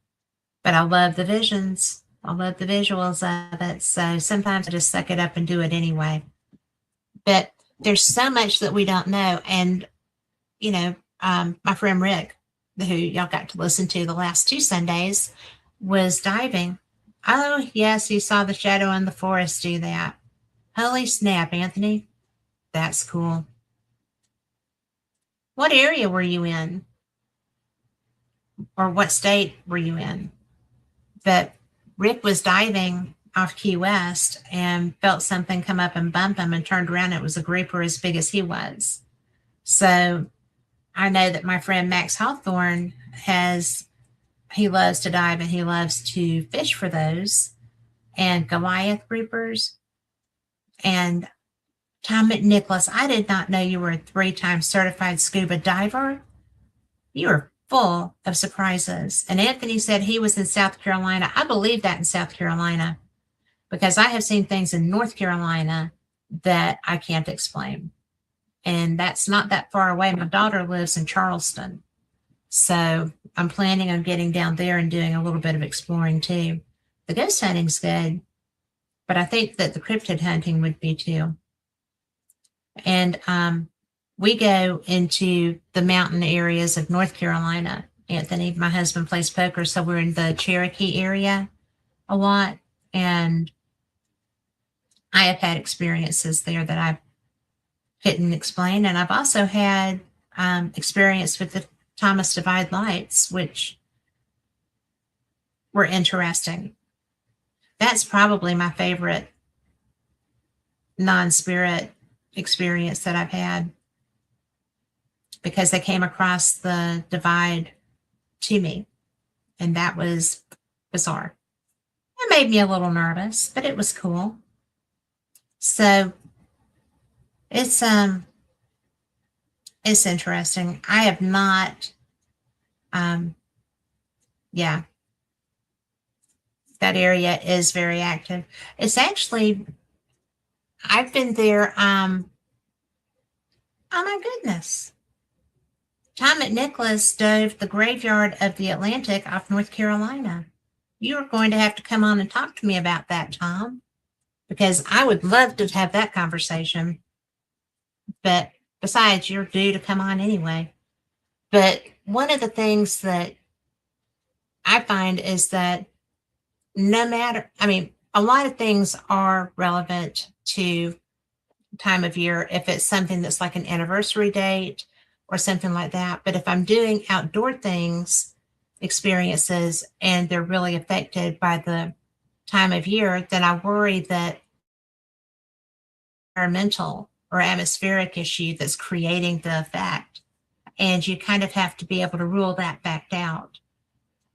But I love the visions. I love the visuals of it. So sometimes I just suck it up and do it anyway. But there's so much that we don't know. And, my friend Rick, who y'all got to listen to the last 2 Sundays, was diving. Oh, yes, he saw the shadow in the forest do that. Holy snap, Anthony. That's cool. What area were you in? Or what state were you in? But Rick was diving off Key West and felt something come up and bump him, and turned around. It was a grouper as big as he was. So I know that my friend Max Hawthorne he loves to dive and he loves to fish for those, and Goliath groupers. And Tom McNicholas, I did not know you were a 3-time certified scuba diver. You are full of surprises. And Anthony said he was in South Carolina. I believe that in South Carolina, because I have seen things in North Carolina that I can't explain. And that's not that far away. My daughter lives in Charleston. So I'm planning on getting down there and doing a little bit of exploring too. The ghost hunting's good, but I think that the cryptid hunting would be too. And we go into the mountain areas of North Carolina. Anthony, my husband, plays poker, so we're in the Cherokee area a lot. And I have had experiences there that I couldn't explain. And I've also had experience with the Thomas Divide lights, which were interesting. That's probably my favorite non-spirit experience that I've had, because they came across the divide to me, and that was bizarre. It made me a little nervous, but it was cool. So it's interesting. I have not yeah, that area is very active. It's actually, I've been there, oh my goodness. Tom McNicholas dove the graveyard of the Atlantic off North Carolina. You're going to have to come on and talk to me about that, Tom, because I would love to have that conversation. But besides, you're due to come on anyway. But one of the things that I find is that no matter, I mean, a lot of things are relevant to time of year if it's something that's like an anniversary date or something like that. But if I'm doing outdoor things, experiences, and they're really affected by the time of year, then I worry that environmental or atmospheric issue that's creating the effect. And you kind of have to be able to rule that back out,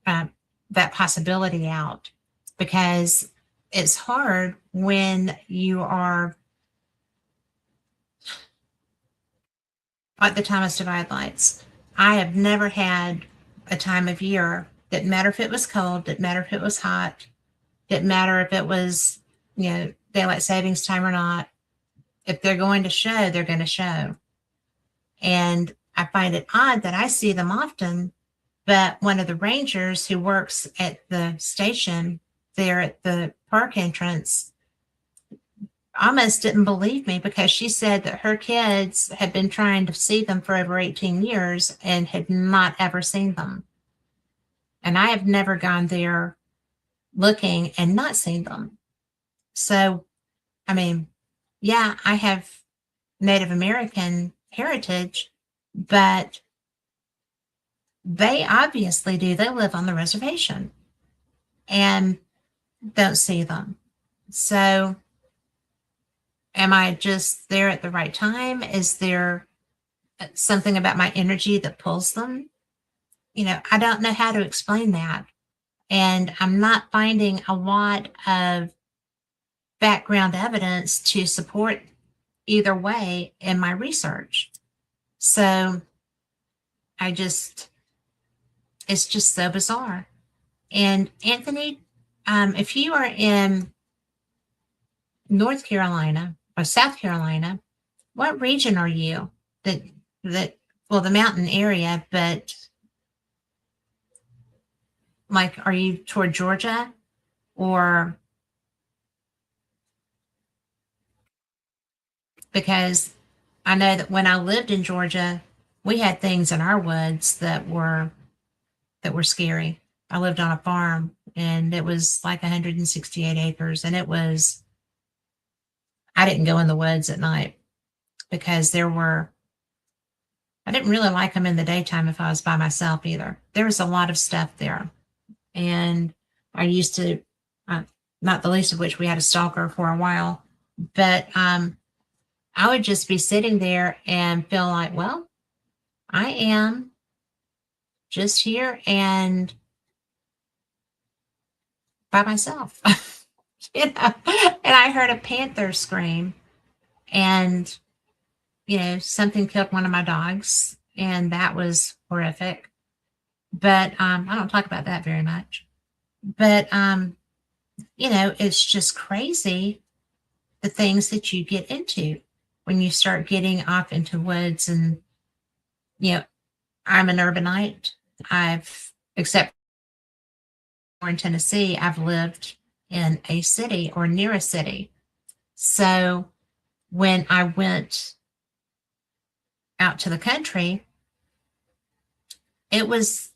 that possibility out, because it's hard when you are at the Thomas Divide lights. I have never had a time of year, didn't matter if it was cold, didn't matter if it was hot, didn't matter if it was, daylight savings time or not. If they're going to show, they're going to show. And I find it odd that I see them often, but one of the rangers who works at the station there at the park entrance almost didn't believe me, because she said that her kids had been trying to see them for over 18 years and had not ever seen them. And I have never gone there looking and not seen them. So, I mean, yeah, I have Native American heritage, but they obviously do. They live on the reservation and don't see them. So am I just there at the right time? Is there something about my energy that pulls them? I don't know how to explain that. And I'm not finding a lot of background evidence to support either way in my research. So it's just so bizarre. And Anthony, if you are in North Carolina or South Carolina, what region are you? Well, the mountain area, but like, are you toward Georgia or? Because I know that when I lived in Georgia, we had things in our woods that were scary. I lived on a farm, and it was like 168 acres, and I didn't go in the woods at night because I didn't really like them in the daytime if I was by myself either. There was a lot of stuff there. And I used to, not the least of which we had a stalker for a while, but I would just be sitting there and feel like, well, I am just here and by myself, And I heard a panther scream, and, something killed one of my dogs, and that was horrific. But I don't talk about that very much. But, it's just crazy the things that you get into when you start getting off into woods. And, I'm an urbanite. Except for in Tennessee, I've lived in a city or near a city. So when I went out to the country, I was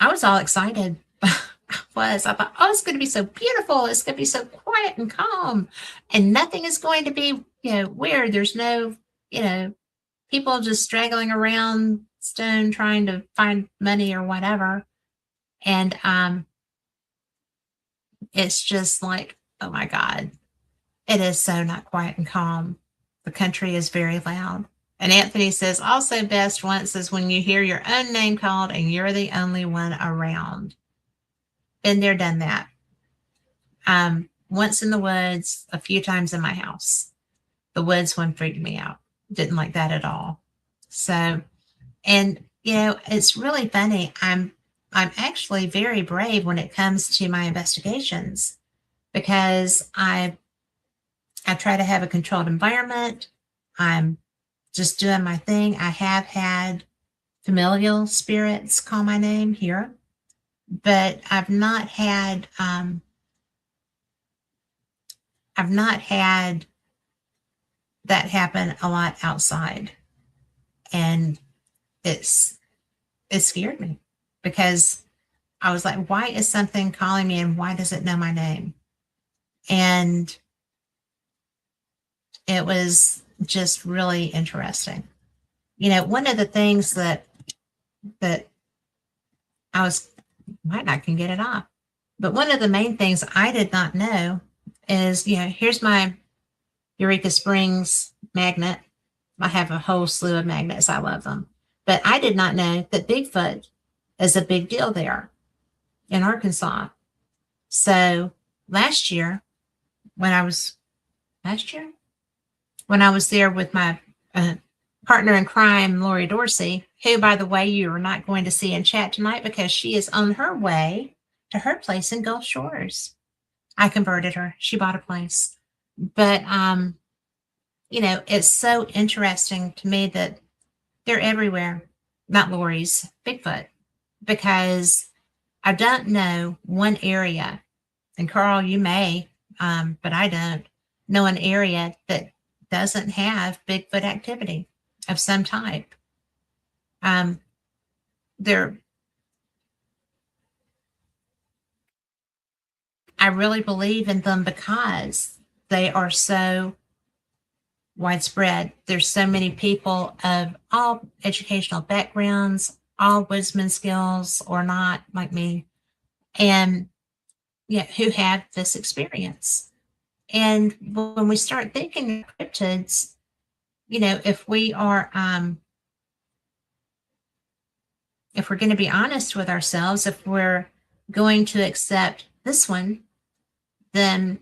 all excited. I thought, oh, it's going to be so beautiful. It's going to be so quiet and calm, and nothing is going to be, weird. There's no, people just straggling around Stone trying to find money or whatever. And it's just like, oh my God, it is so not quiet and calm. The country is very loud. And Anthony says, also best once is when you hear your own name called and you're the only one around. Been there, done that. Once in the woods, a few times in my house. The woods one freaked me out. Didn't like that at all. So, and it's really funny. I'm actually very brave when it comes to my investigations because I try to have a controlled environment. I'm just doing my thing. I have had familial spirits call my name here, but I've not had that happen a lot outside. And it scared me because I was like, why is something calling me and why does it know my name? And it was just really interesting. One of the things that I can get it off, but one of the main things I did not know is, here's my Eureka Springs magnet. I have a whole slew of magnets. I love them. But I did not know that Bigfoot is a big deal there in Arkansas. So last year, when I was there with my partner in crime, Lori Dorsey, who, by the way, you are not going to see in chat tonight because she is on her way to her place in Gulf Shores. I converted her. She bought a place. But, it's so interesting to me that they're everywhere, not Lori's, Bigfoot, because I don't know one area, and Carl, you may, but I don't know an area that doesn't have Bigfoot activity of some type. I really believe in them because they are so widespread. There's so many people of all educational backgrounds, all woodsman skills or not, like me, and who have this experience. And when we start thinking cryptids, if we are if we're going to be honest with ourselves, if we're going to accept this one, then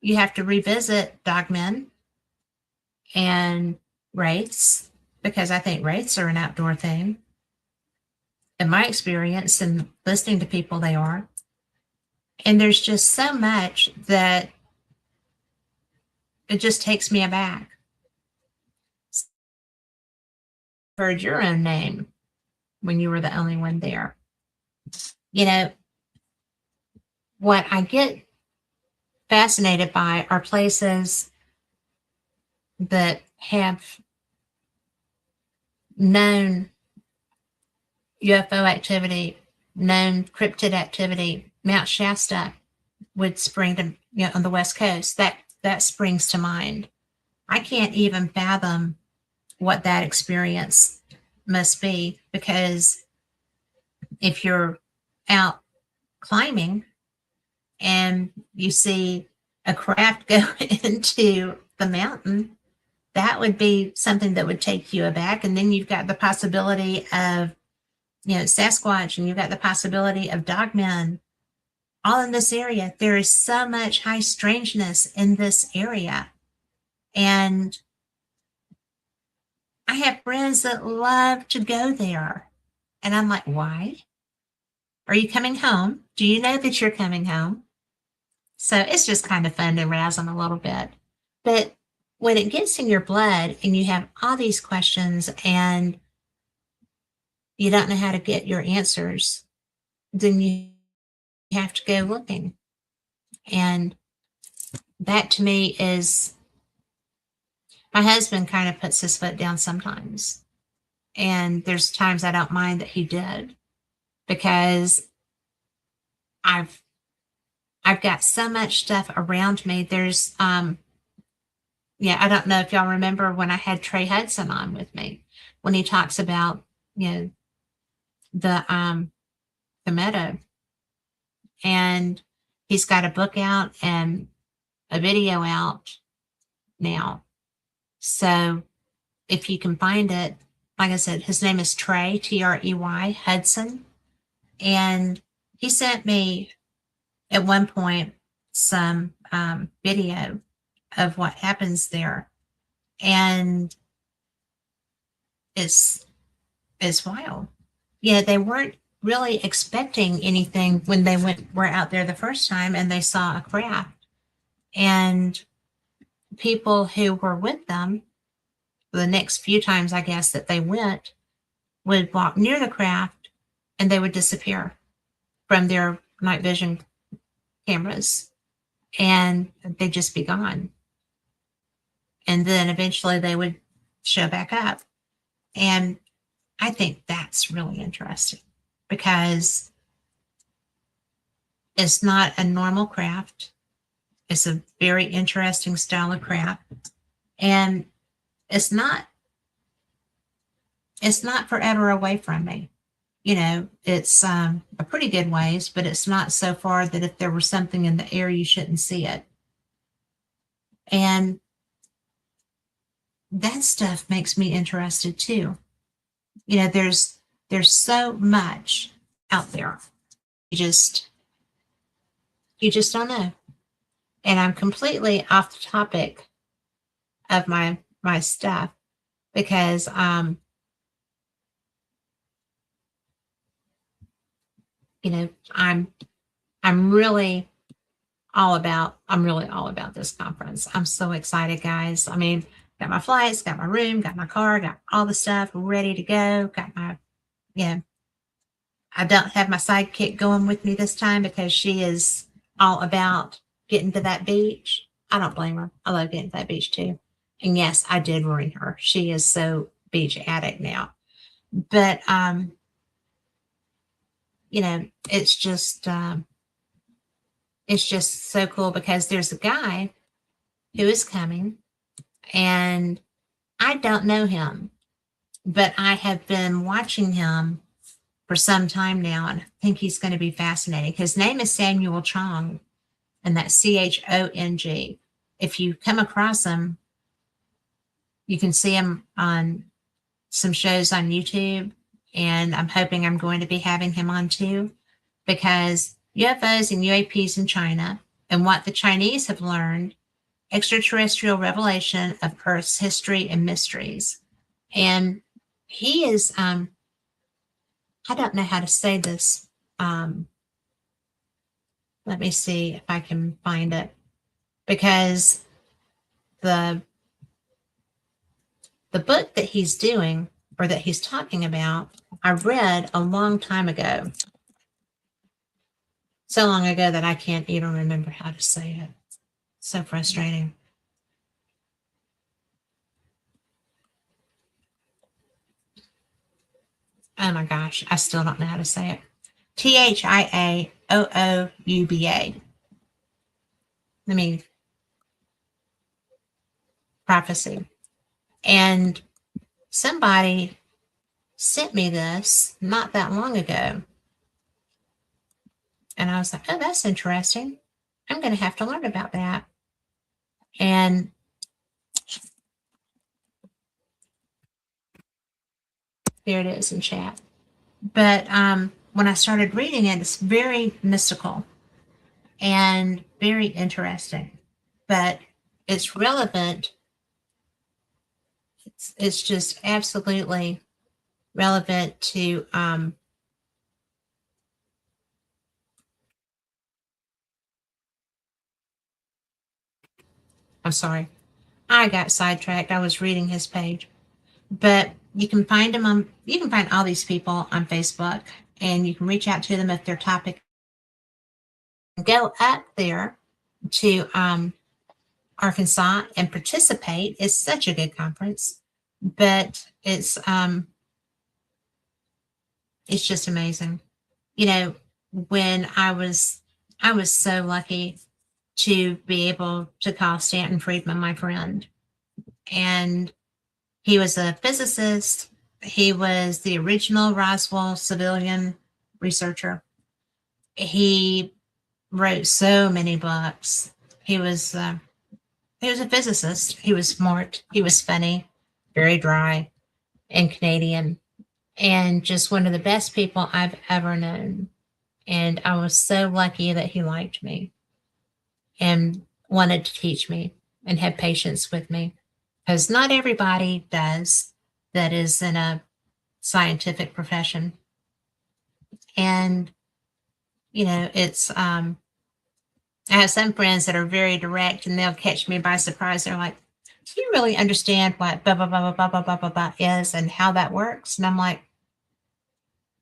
you have to revisit dogmen and wraiths, because I think wraiths are an outdoor thing. In my experience and listening to people, they are. And there's just so much that it just takes me aback. Heard your own name when you were the only one there. What I get fascinated by are places that have known UFO activity, known cryptid activity. Mount Shasta would spring to, on the West Coast. That springs to mind. I can't even fathom what that experience must be, because if you're out climbing and you see a craft go into the mountain, that would be something that would take you aback. And then you've got the possibility of, Sasquatch, and you've got the possibility of dogmen, all in this area. There is so much high strangeness in this area. And I have friends that love to go there. And I'm like, why? Are you coming home? Do you know that you're coming home? So it's just kind of fun to razz them a little bit. But when it gets in your blood and you have all these questions and you don't know how to get your answers, then you have to go looking. And that to me is, my husband kind of puts his foot down sometimes. And there's times I don't mind that he did, because I've got so much stuff around me. There's, I don't know if y'all remember when I had Trey Hudson on with me, when he talks about, the meadow. And He's got a book out and a video out now. So if you can find it, like I said, his name is Trey, Trey Hudson. And he sent me at one point some video of what happens there. And it's wild. Yeah, they weren't really expecting anything when they were out there the first time and they saw a craft. And people who were with them, the next few times, I guess, that they went, would walk near the craft and they would disappear from their night vision cameras and they'd just be gone. And then eventually they would show back up. And I think that's really interesting because it's not a normal craft. It's a very interesting style of craft. And it's not forever away from me. You know, it's a pretty good ways, but it's not so far that if there was something in the air, you shouldn't see it. And that stuff makes me interested too. You know, there's so much out there. You just don't know. And I'm completely off the topic of my stuff because you know, I'm really all about this conference. I'm so excited, guys. I mean, got my flights, got my room, got my car, got all the stuff ready to go. Got my, I don't have my sidekick going with me this time because she is all about getting to that beach. I don't blame her. I love getting to that beach too. And yes, I did ruin her. She is so beach addict now. But, you know, it's just so cool because there's a guy who is coming and I don't know him, but I have been watching him for some time now. And I think he's going to be fascinating. His name is Samuel Chong, and that's Chong. If you come across him, you can see him on some shows on YouTube. And I'm hoping I'm going to be having him on too, because UFOs and UAPs in China and what the Chinese have learned, extraterrestrial revelation of Earth's history and mysteries. And he is, I don't know how to say this. Let me see if I can find it, because the book that he's doing or that he's talking about, I read a long time ago. So long ago that I can't even remember how to say it. So frustrating. Oh my gosh, I still don't know how to say it. Thiaouba. Let me prophecy. And somebody sent me this not that long ago. And I was like, oh, that's interesting. I'm going to have to learn about that. And there it is in chat. But when I started reading it, it's very mystical and very interesting. But it's relevant. It's just absolutely relevant to I'm sorry. I got sidetracked. I was reading his page. But you can find them you can find all these people on Facebook, and you can reach out to them if their topic. Go up there to Arkansas and participate. It's such a good conference, but it's just amazing. You know, when I was so lucky to be able to call Stanton Friedman my friend. And he was a physicist. He was the original Roswell civilian researcher. He wrote so many books. He was a physicist. He was smart. He was funny, very dry, and Canadian, and just one of the best people I've ever known. And I was so lucky that he liked me and wanted to teach me and had patience with me, because not everybody does that is in a scientific profession. And it's I have some friends that are very direct, and they'll catch me by surprise. They're like, do you really understand what blah blah blah blah blah blah blah blah is and how that works? And I'm like,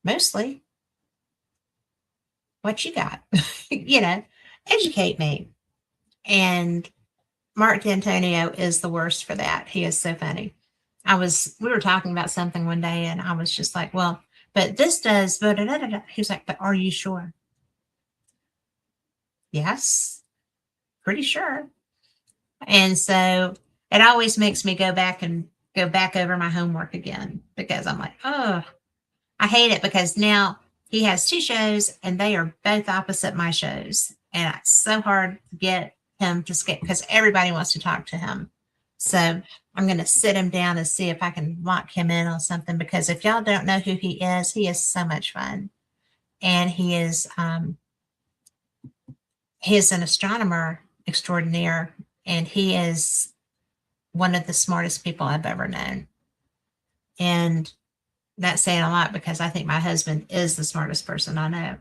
mostly. What you got? Educate me. And Mark D'Antonio is the worst for that. He is so funny. We were talking about something one day, and I was just like, well, but this does, but he was like, but are you sure? Yes, pretty sure. And so it always makes me go back over my homework again, because I'm like, oh, I hate it, because now he has 2 shows and they are both opposite my shows. And it's so hard to get him to skip, because everybody wants to talk to him. So I'm going to sit him down and see if I can lock him in on something, because if y'all don't know who he is so much fun. And he is an astronomer extraordinaire, and he is one of the smartest people I've ever known. And that's saying a lot, because I think my husband is the smartest person I know.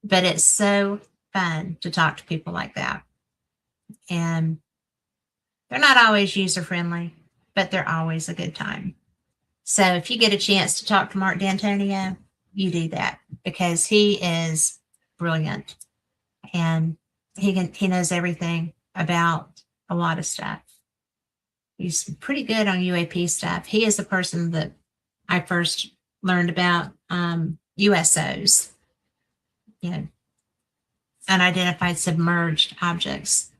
But it's so fun to talk to people like that. And they're not always user friendly, but they're always a good time. So if you get a chance to talk to Mark D'Antonio, you do that, because he is brilliant, and he knows everything about a lot of stuff. He's pretty good on UAP stuff. He is the person that I first learned about USOs, unidentified submerged objects.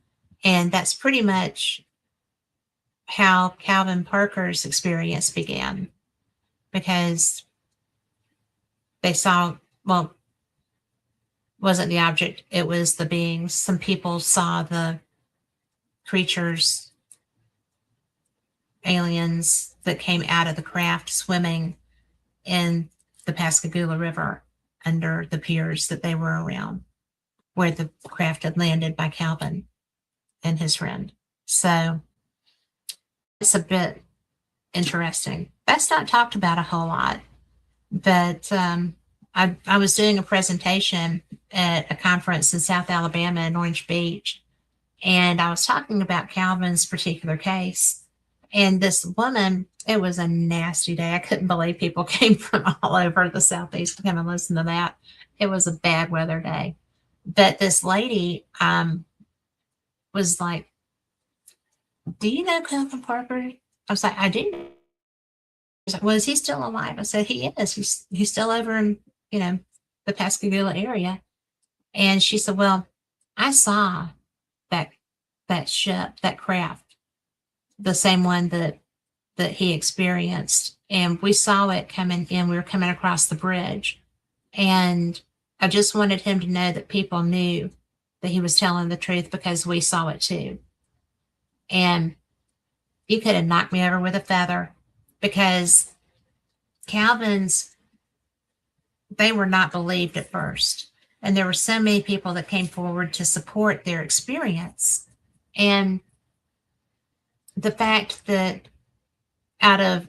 And that's pretty much how Calvin Parker's experience began, because they saw, well, wasn't the object, it was the beings. Some people saw the creatures, aliens that came out of the craft swimming in the Pascagoula River under the piers that they were around, where the craft had landed by Calvin and his friend. So it's a bit interesting. That's not talked about a whole lot, but I was doing a presentation at a conference in South Alabama in Orange Beach, and I was talking about Calvin's particular case. And this woman, it was a nasty day. I couldn't believe people came from all over the Southeast to come and listen to that. It was a bad weather day. But this lady was like, do you know Calvin Parker? I was like, I do. She's like, well, is he still alive? I said, he is. He's still over in, the Pascagoula area. And she said, well, I saw that ship, that craft, the same one that he experienced. And we saw it coming in. We were coming across the bridge. And I just wanted him to know that people knew that he was telling the truth, because we saw it too. And you could have knocked me over with a feather, because Calvin's, they were not believed at first. And there were so many people that came forward to support their experience. And the fact that out of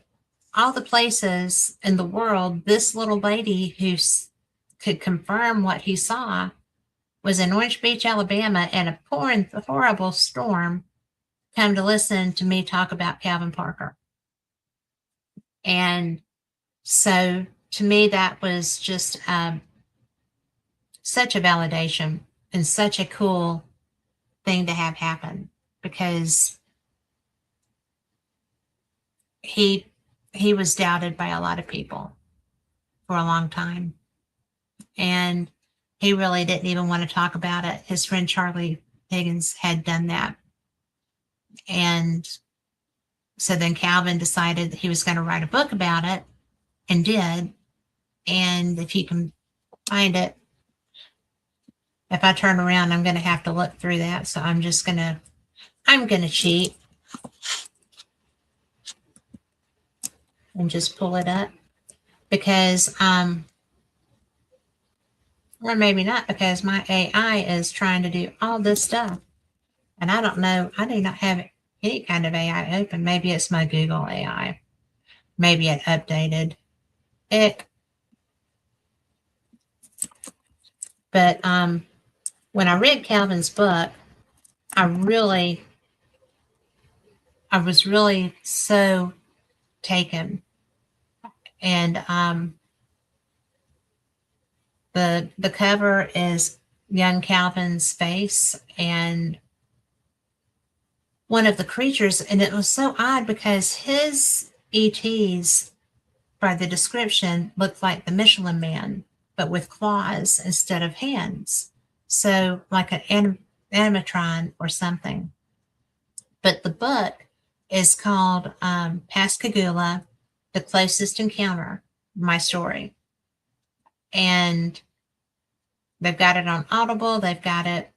all the places in the world, this little lady who could confirm what he saw was in Orange Beach, Alabama, in a pouring, horrible storm, come to listen to me talk about Calvin Parker. And so to me, that was just such a validation and such a cool thing to have happen, because he was doubted by a lot of people for a long time. And he really didn't even want to talk about it. His friend Charlie Higgins had done that. And so then Calvin decided that he was going to write a book about it, and did. And if you can find it, if I turn around, I'm going to have to look through that. So I'm going to cheat and just pull it up because, or maybe not, because my AI is trying to do all this stuff. And I don't know, I do not have any kind of AI open. Maybe it's my Google AI. Maybe it updated it. But when I read Calvin's book, I was really so taken. And the cover is young Calvin's face and one of the creatures, and it was so odd because his ETs, by the description, looked like the Michelin Man, but with claws instead of hands. So like an animatron or something. But the book is called Pascagoula, The Closest Encounter, My Story. And they've got it on Audible. They've got it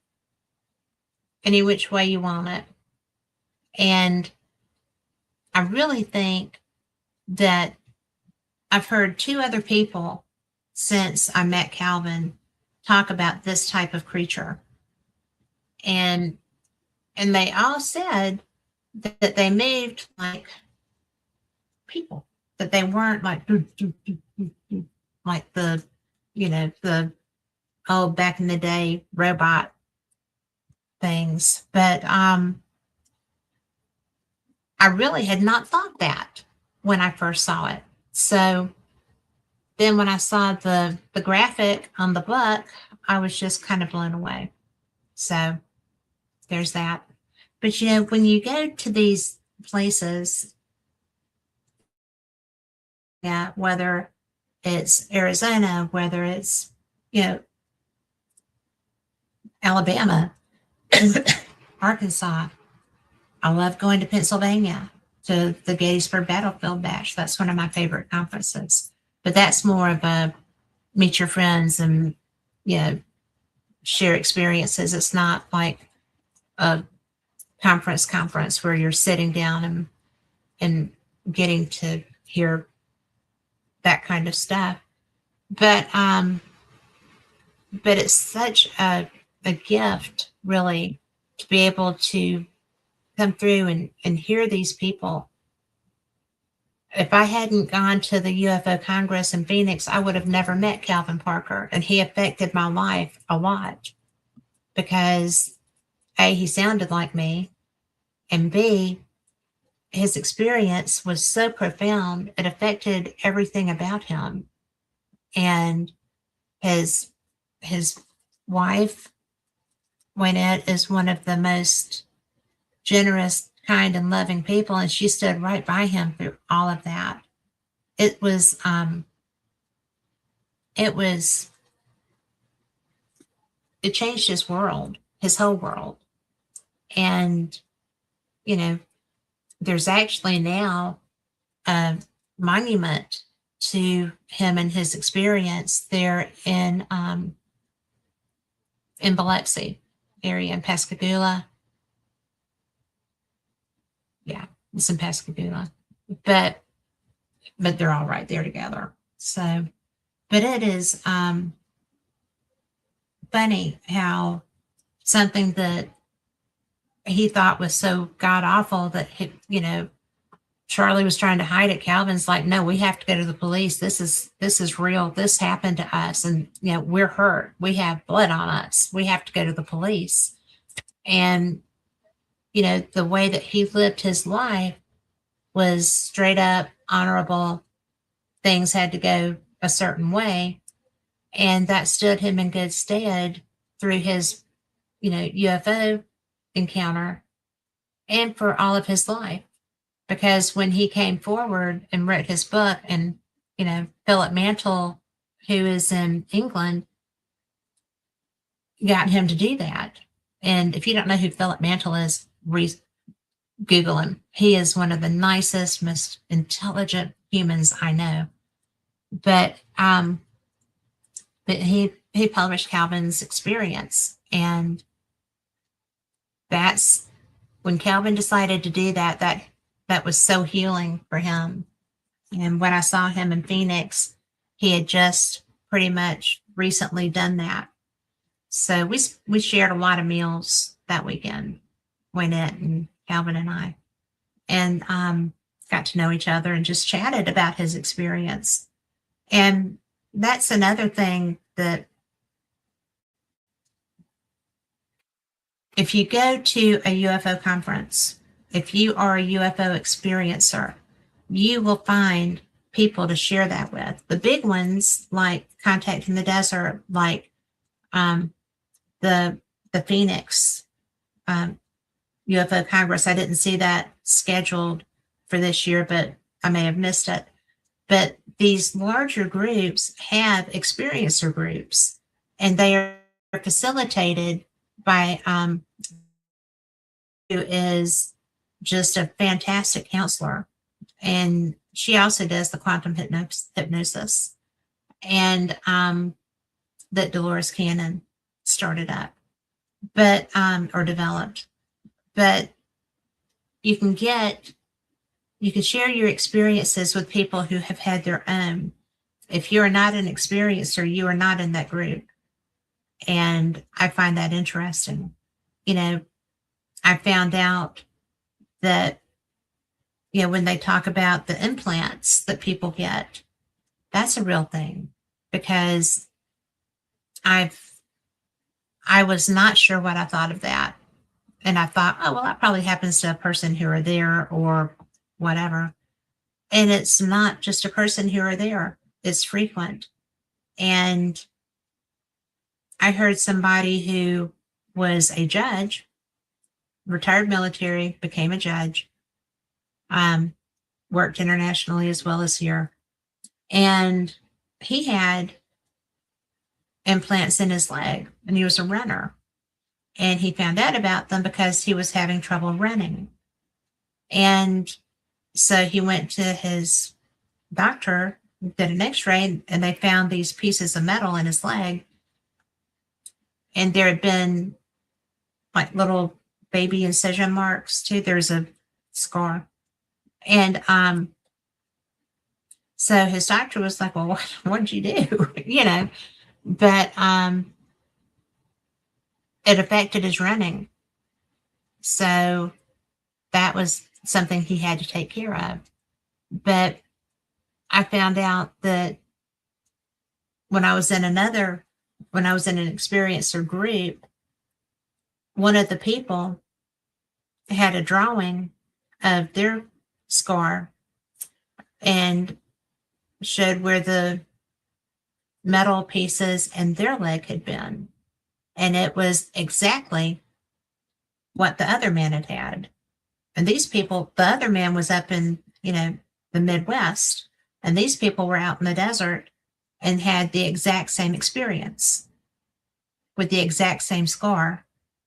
any which way you want it. And I really think that I've heard two other people since I met Calvin talk about this type of creature. And they all said that they moved like people, that they weren't like the, the old back in the day robot things. But I really had not thought that when I first saw it. So then when I saw the graphic on the book, I was just kind of blown away. So there's that. But when you go to these places, yeah, whether it's Arizona, whether it's, Alabama, Arkansas, I love going to Pennsylvania to the Gettysburg Battlefield Bash. That's one of my favorite conferences. But that's more of a meet your friends and, share experiences. It's not like a conference where you're sitting down and getting to hear that kind of stuff. But it's such a gift, really, to be able to come through and hear these people. If I hadn't gone to the UFO Congress in Phoenix, I would have never met Calvin Parker, and he affected my life a lot because A, he sounded like me, and B, his experience was so profound, it affected everything about him. And his wife, Wynette, is one of the most generous, kind, and loving people, and she stood right by him through all of that. It changed his world, his whole world. And there's actually now a monument to him and his experience there in Biloxi area, in Pascagoula. Yeah, it's in Pascagoula, but they're all right there together. So, but it is funny how something that he thought was so god awful that Charlie was trying to hide it. Calvin's like, no, we have to go to the police. This is real. This happened to us, and we're hurt. We have blood on us. We have to go to the police. And the way that he lived his life was straight up honorable. Things had to go a certain way. And that stood him in good stead through his, UFO encounter and for all of his life. Because when he came forward and wrote his book, and, Philip Mantle, who is in England, got him to do that. And if you don't know who Philip Mantle is, Google him. He is one of the nicest, most intelligent humans I know. But he he published Calvin's experience. And that's when Calvin decided to do that, that was so healing for him. And when I saw him in Phoenix, he had just pretty much recently done that. So we shared a lot of meals that weekend, Wynette and Calvin and I, and got to know each other and just chatted about his experience. And that's another thing, that if you go to a UFO conference, if you are a UFO experiencer, you will find people to share that with. The big ones, like Contacting the Desert, like the Phoenix UFO Congress. I didn't see that scheduled for this year, but I may have missed it. But these larger groups have experiencer groups, and they are facilitated by who is just a fantastic counselor. And she also does the quantum hypnosis, and that Delores Cannon started up, but or developed. But you can share your experiences with people who have had their own. If you're not an experiencer, you are not in that group. And I find that interesting. You know, I found out that, you know, when they talk about the implants that people get, that's a real thing, because I was not sure what I thought of that. And I thought, oh, well, that probably happens to a person who are there or whatever. And it's not just a person who are there. It's frequent. And I heard somebody who was a judge, retired military, became a judge, worked internationally as well as here. And he had implants in his leg, and he was a runner. And he found out about them because he was having trouble running. And so he went to his doctor, did an x-ray, and they found these pieces of metal in his leg. And there had been like little baby incision marks too. There's a scar. And so his doctor was like, well, what did you do? You know, but it affected his running. So that was something he had to take care of. But I found out that when I was in an experiencer group, one of the people had a drawing of their scar and showed where the metal pieces in their leg had been. And it was exactly what the other man had had. And these people, the other man was up in, you know, the Midwest, and these people were out in the desert and had the exact same experience with the exact same scar,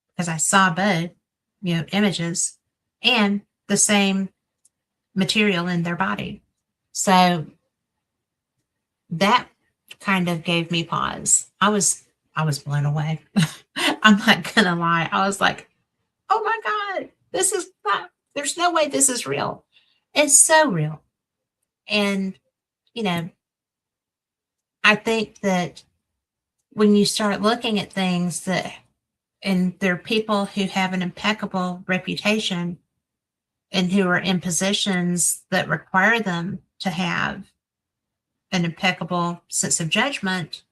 because I saw both, you know, images and the same material in their body. So that kind of gave me pause. I was blown away. I'm not gonna lie. I was like, oh my God, this is not, there's no way this is real. It's so real. And, you know, I think that when you start looking at things that, and there are people who have an impeccable reputation and who are in positions that require them to have an impeccable sense of judgment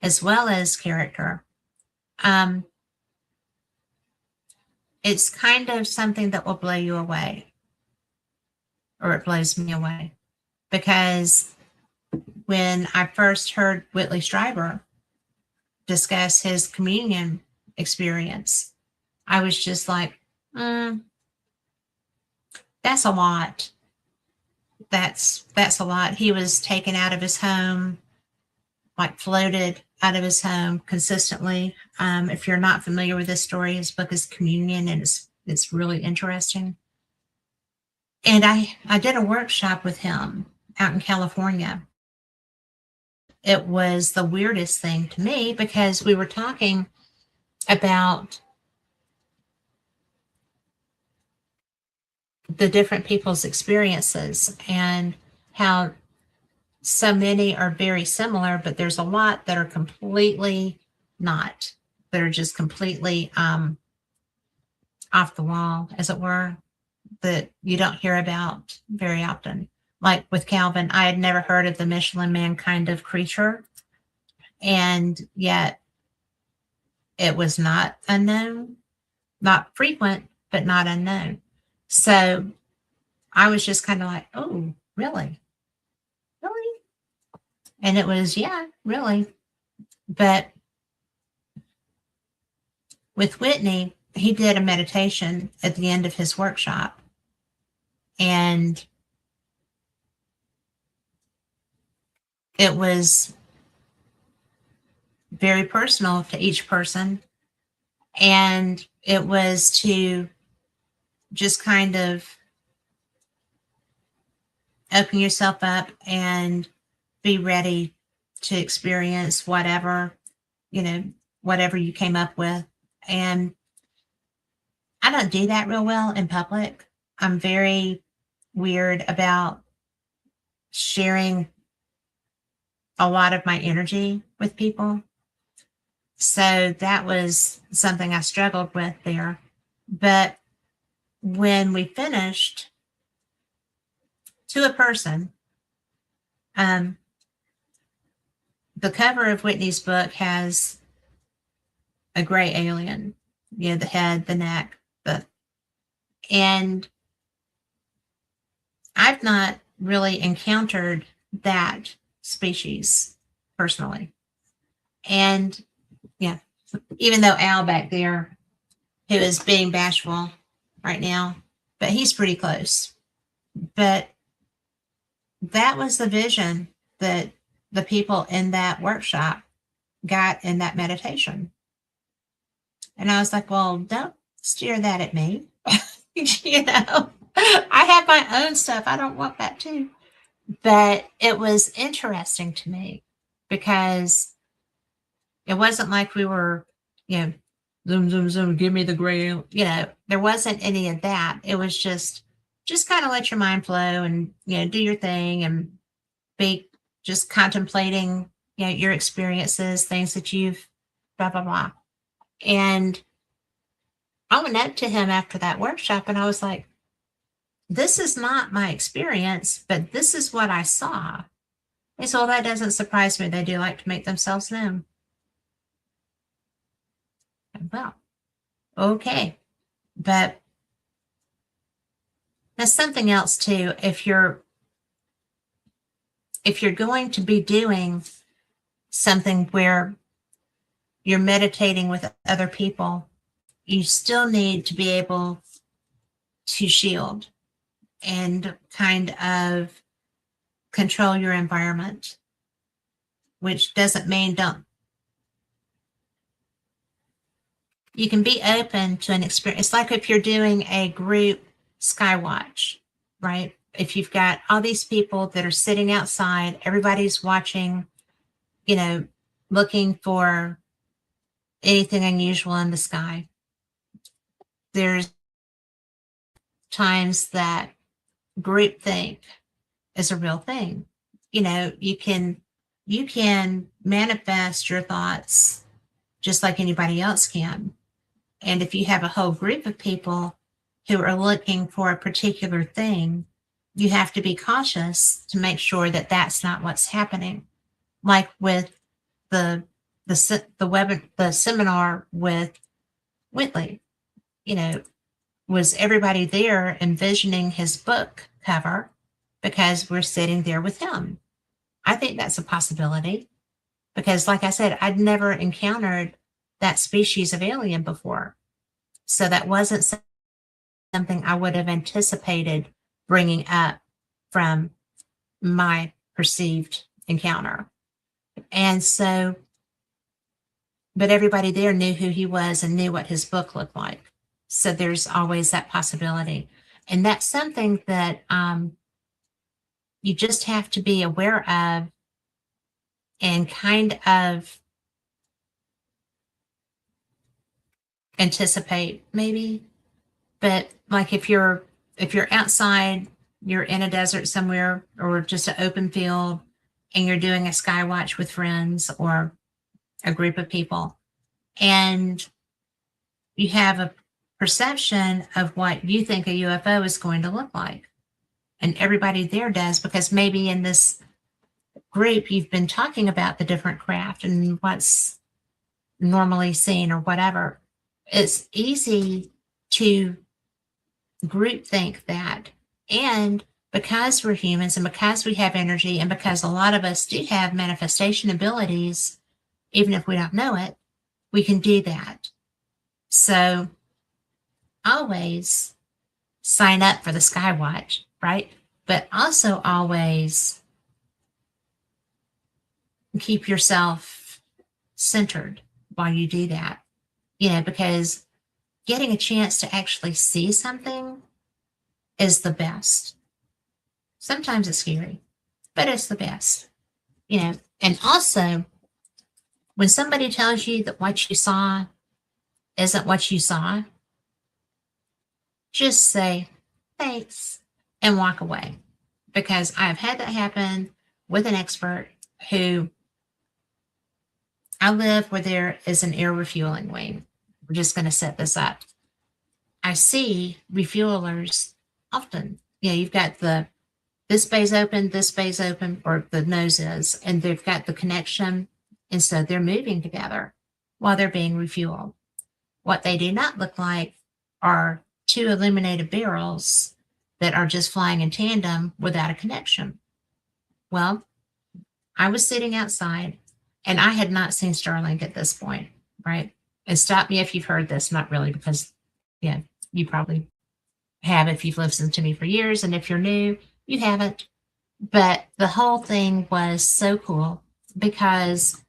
as well as character. It's kind of something that will blow you away, or it blows me away, because when I first heard Whitley Strieber discuss his communion experience, I was just like, that's a lot. That's a lot. He was taken out of his home, like floated out of his home consistently. If you're not familiar with this story, his book is Communion, and it's really interesting. And I did a workshop with him out in California. it was the weirdest thing to me because we were talking about the different people's experiences and how so many are very similar, but there's a lot that are completely not, that are just completely off the wall, as it were, that you don't hear about very often. Like with Calvin, I had never heard of the Michelin Man kind of creature, and yet it was not unknown, not frequent, but not unknown. So I was just kind of like, oh, really? Really? And it was, yeah, really. But with Whitney, he did a meditation at the end of his workshop. And it was very personal to each person. And it was to just kind of open yourself up and be ready to experience whatever, whatever you came up with. And I don't do that real well in public. I'm very weird about sharing a lot of my energy with people. So that was something I struggled with there. But when we finished, to a person, the cover of Whitney's book has a gray alien, the head, the neck, and I've not really encountered that species personally. And yeah, even though Al back there, who is being bashful right now, but he's pretty close. But that was the vision that the people in that workshop got in that meditation. And I was like, well, don't steer that at me. I have my own stuff. I don't want that too. But it was interesting to me because it wasn't like we were, zoom, zoom, zoom, give me the gray. There wasn't any of that. It was just kind of let your mind flow and, do your thing and be just contemplating, your experiences, things that you've blah, blah, blah. And I went up to him after that workshop and I was like, this is not my experience, but this is what I saw. He said, well, that doesn't surprise me. They do like to make themselves known. Well, okay. But that's something else too. If you're going to be doing something where you're meditating with other people, you still need to be able to shield and kind of control your environment, which doesn't mean you can be open to an experience. It's like if you're doing a group skywatch, right? If you've got all these people that are sitting outside, everybody's watching, looking for anything unusual in the sky. There's times that groupthink is a real thing. You can manifest your thoughts just like anybody else can. And if you have a whole group of people who are looking for a particular thing, you have to be cautious to make sure that that's not what's happening. Like with the seminar with Whitley, was everybody there envisioning his book cover because we're sitting there with him? I think that's a possibility because, like I said, I'd never encountered that species of alien before. So that wasn't something I would have anticipated bringing up from my perceived encounter. And so, but everybody there knew who he was and knew what his book looked like. So there's always that possibility. And that's something that you just have to be aware of and kind of anticipate maybe. But like if you're outside, you're in a desert somewhere or just an open field and you're doing a sky watch with friends or a group of people, and you have a perception of what you think a UFO is going to look like. And everybody there does, because maybe in this group you've been talking about the different craft and what's normally seen or whatever. It's easy to group think that. And because we're humans and because we have energy and because a lot of us do have manifestation abilities, even if we don't know it, we can do that. So always sign up for the Skywatch, right? But also always keep yourself centered while you do that, because getting a chance to actually see something is the best. Sometimes it's scary, but it's the best, And also, when somebody tells you that what you saw isn't what you saw, just say thanks and walk away. Because I've had that happen with an expert who, I live where there is an air refueling wing. We're just going to set this up. I see refuelers often. You've got this bay's open, or the nose is, and they've got the connection. And so they're moving together while they're being refueled. What they do not look like are two illuminated barrels that are just flying in tandem without a connection. Well, I was sitting outside and I had not seen Starlink at this point, right? And stop me if you've heard this, not really, because you probably have if you've listened to me for years. And if you're new, you haven't. But the whole thing was so cool because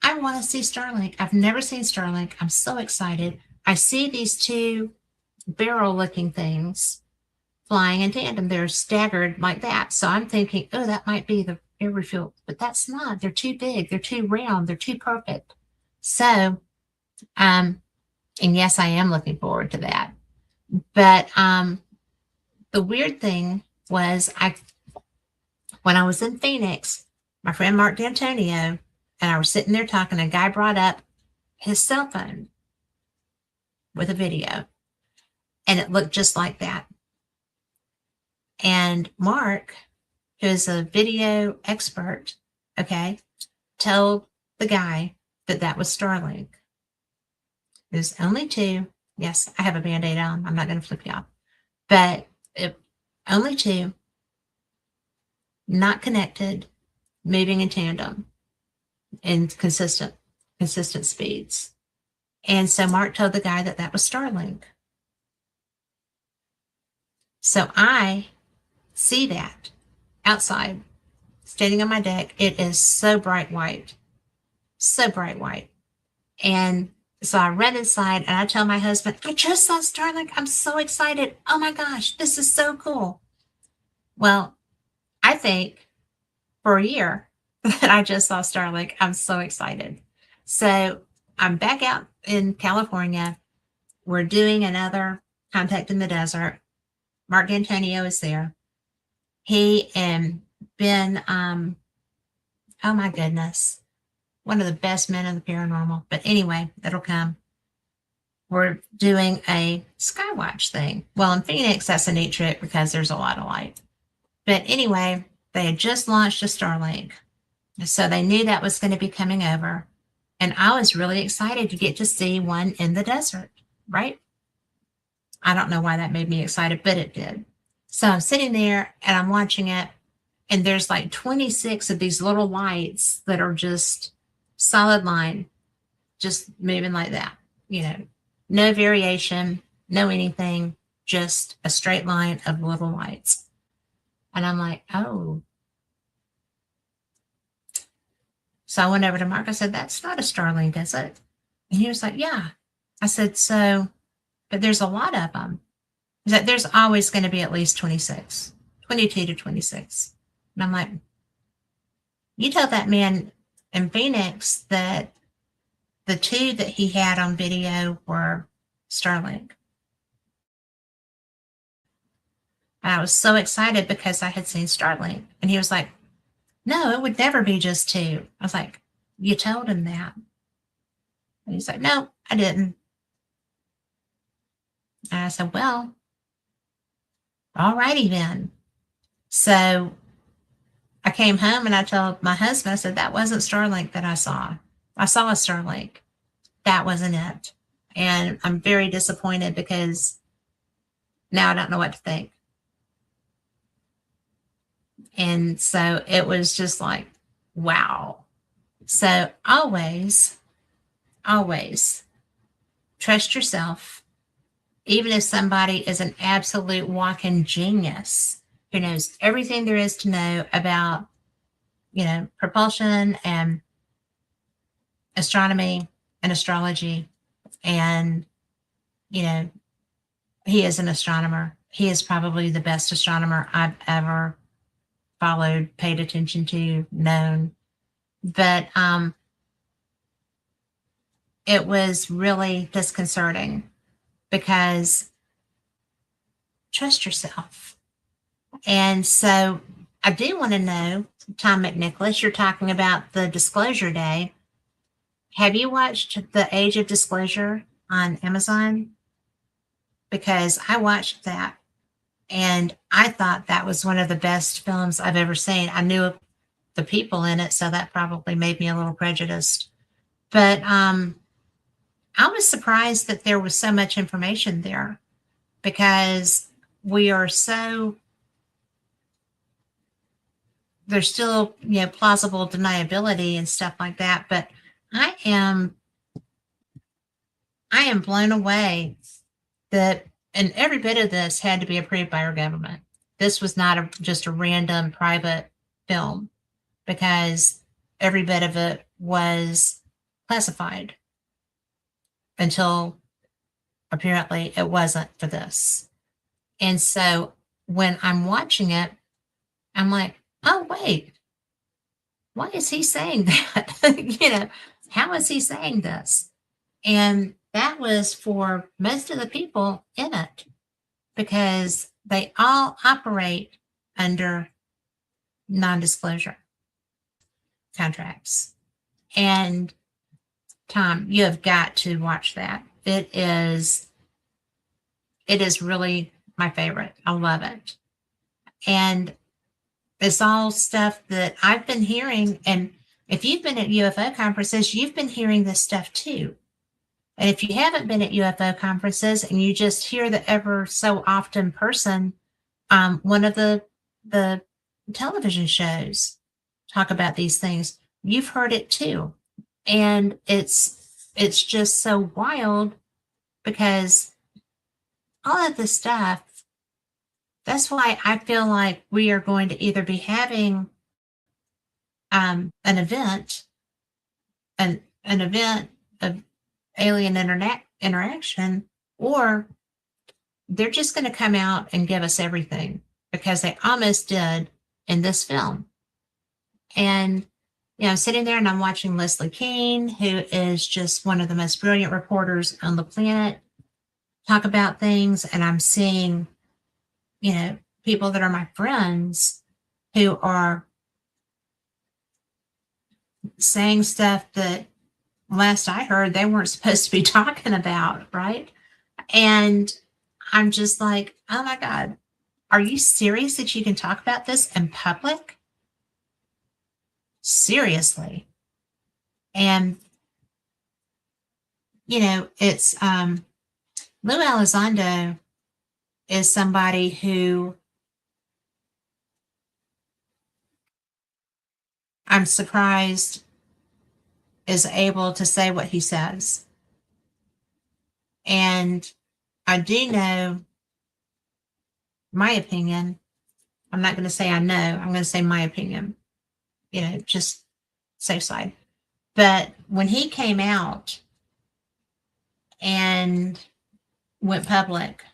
I want to see Starlink. I've never seen Starlink. I'm so excited. I see these two barrel-looking things flying in tandem. They're staggered like that. So I'm thinking, oh, that might be the air refuel. But that's not. They're too big. They're too round. They're too perfect. So, and yes, I am looking forward to that. But the weird thing was when I was in Phoenix, my friend Mark D'Antonio and I were sitting there talking, a guy brought up his cell phone with a video, and it looked just like that. And Mark, who is a video expert, told the guy that was Starlink. There's only two. Yes, I have a Band-Aid on. I'm not going to flip you off. But only two, not connected, moving in tandem in consistent speeds. And so Mark told the guy that was Starlink. So I see that outside, standing on my deck. It is so bright white. And so I run inside and I tell my husband, I just saw Starlink. I'm so excited. Oh my gosh, this is so cool. Well, I think for a year that I just saw Starlink. I'm so excited. So I'm back out in California. We're doing another Contact in the Desert. Mark D'Antonio is there. He and Ben, oh my goodness, one of the best men in the paranormal. But anyway, that'll come. We're doing a Skywatch thing. Well, in Phoenix, that's a neat trip because there's a lot of light. But anyway, they had just launched a Starlink. So they knew that was going to be coming over. And I was really excited to get to see one in the desert, right? I don't know why that made me excited, but it did. So I'm sitting there and I'm watching it. And there's like 26 of these little lights that are just solid line, just moving like that. No variation, no anything, just a straight line of little lights. And I'm like, oh. So I went over to Mark. I said, that's not a Starlink, is it? And he was like, yeah. I said, so, but there's a lot of them. He said, there's always going to be at least 22 to 26. And I'm like, You told that man in Phoenix that the two that he had on video were Starlink. And I was so excited because I had seen Starlink. And he was like, no, it would never be just two. I was like, you told him that. And he's like, no, I didn't. And I said, well, all righty then. So I came home and I told my husband, I said, that wasn't Starlink that I saw. I saw a Starlink. That wasn't it. And I'm very disappointed because now I don't know what to think. And so it was just like, wow. So always trust yourself. Even if somebody is an absolute walking genius who knows everything there is to know about, propulsion and astronomy and astrology, and, he is an astronomer. He is probably the best astronomer I've ever followed, paid attention to, known. But it was really disconcerting because trust yourself. And so I do want to know, Tom McNicholas, you're talking about the Disclosure Day. Have you watched The Age of Disclosure on Amazon? Because I watched that and I thought that was one of the best films I've ever seen. I knew the people in it, so that probably made me a little prejudiced. But I was surprised that there was so much information there because there's still, plausible deniability and stuff like that. But I am blown away that, and every bit of this had to be approved by our government. This was not just a random private film, because every bit of it was classified until apparently it wasn't for this. And so when I'm watching it, I'm like, oh, wait, why is he saying that? How is he saying this? And that was for most of the people in it, because they all operate under non-disclosure contracts. And Tom, you have got to watch that. It is really my favorite. I love it. And it's all stuff that I've been hearing. And if you've been at UFO conferences, you've been hearing this stuff too. And if you haven't been at UFO conferences and you just hear the ever so often person, one of the television shows talk about these things, you've heard it too. And it's just so wild because all of this stuff, that's why I feel like we are going to either be having an event of alien interaction, or they're just going to come out and give us everything, because they almost did in this film. And I'm sitting there and I'm watching Leslie Kean, who is just one of the most brilliant reporters on the planet, talk about things. And I'm seeing, people that are my friends who are saying stuff that last I heard they weren't supposed to be talking about, right? And I'm just like, oh my God, are you serious that you can talk about this in public? Seriously. And it's Lou Elizondo is somebody who I'm surprised is able to say what he says. And I do know my opinion. I'm not going to say I know. I'm going to say my opinion, just safe side. But when he came out and went public,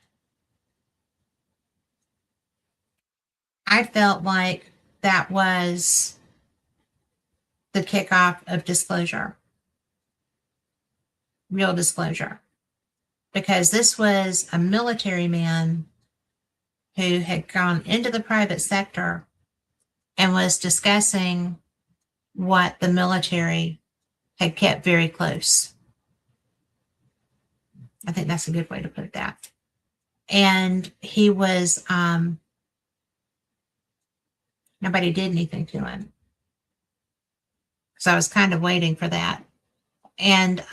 I felt like that was the kickoff of disclosure, real disclosure, because this was a military man who had gone into the private sector and was discussing what the military had kept very close. I think that's a good way to put that. And he was, nobody did anything to him. So I was kind of waiting for that. And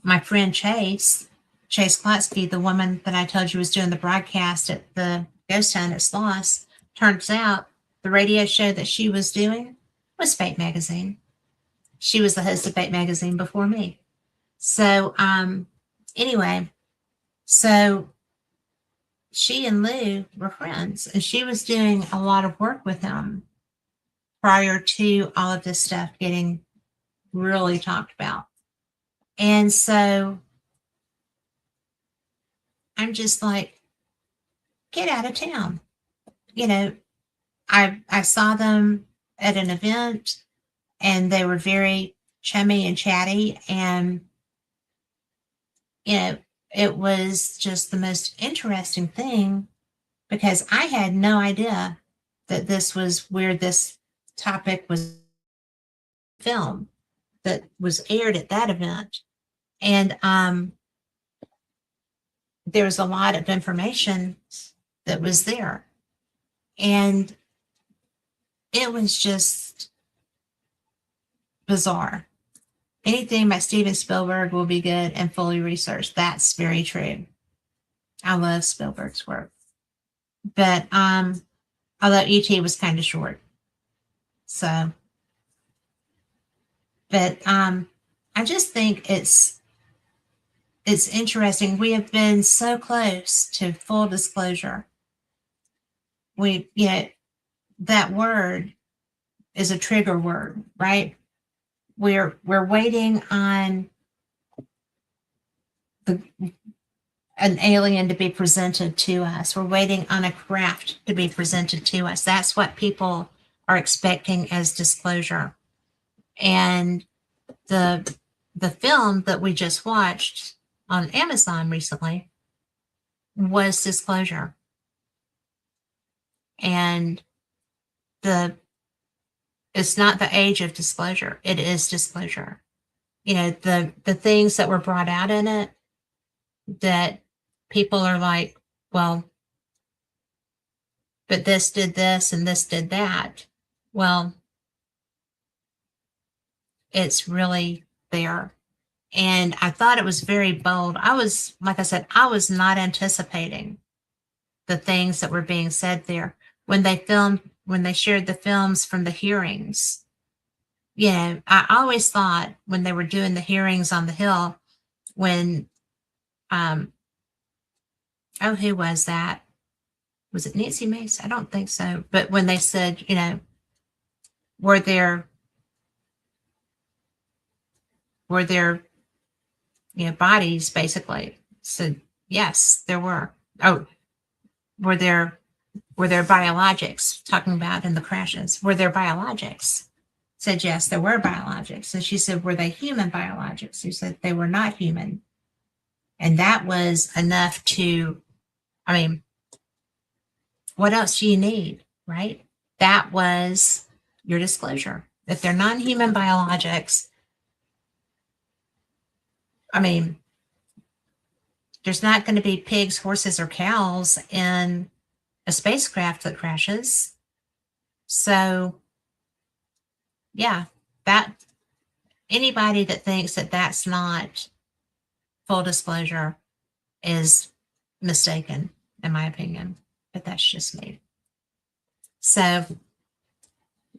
my friend Chase Klotsky, the woman that I told you was doing the broadcast at the ghost hunt at Sloss, turns out the radio show that she was doing was Fate Magazine. She was the host of Fate Magazine before me. So anyway, so she and Lou were friends, and she was doing a lot of work with him prior to all of this stuff getting really talked about. And so I'm just like, get out of town. You know, I saw them at an event, and they were very chummy and chatty, and you know, it was just the most interesting thing, because I had no idea that this was where this topic was filmed, that was aired at that event. And there was a lot of information that was there. And it was just bizarre. Anything by Steven Spielberg will be good and fully researched. That's very true. I love Spielberg's work. But although E.T. was kind of short. So, but I just think it's interesting. We have been so close to full disclosure. We, you know, that word is a trigger word, right? We're waiting on an alien to be presented to us. We're waiting on a craft to be presented to us. That's what people are expecting as disclosure. And the film that we just watched on Amazon recently was disclosure. And it's not the age of disclosure. It is disclosure. You know, the things that were brought out in it that people are like, well, but this did this and this did that. Well, it's really there. And I thought it was very bold. Like I said, I was not anticipating the things that were being said there. When they shared the films from the hearings, you know, I always thought when they were doing the hearings on the Hill, when, who was that? Was it Nancy Mace? I don't think so. But when they said, you know, were there, you know, bodies, basically? So yes, there were. Oh, were there biologics, talking about in the crashes? Were there biologics? Said yes, there were biologics. And she said, were they human biologics? She said they were not human. And that was enough to, I mean, what else do you need, right? That was your disclosure. If they're non-human biologics, I mean, there's not going to be pigs, horses, or cows in a spacecraft that crashes. So, yeah, that anybody that thinks that that's not full disclosure is mistaken, in my opinion. But that's just me. So,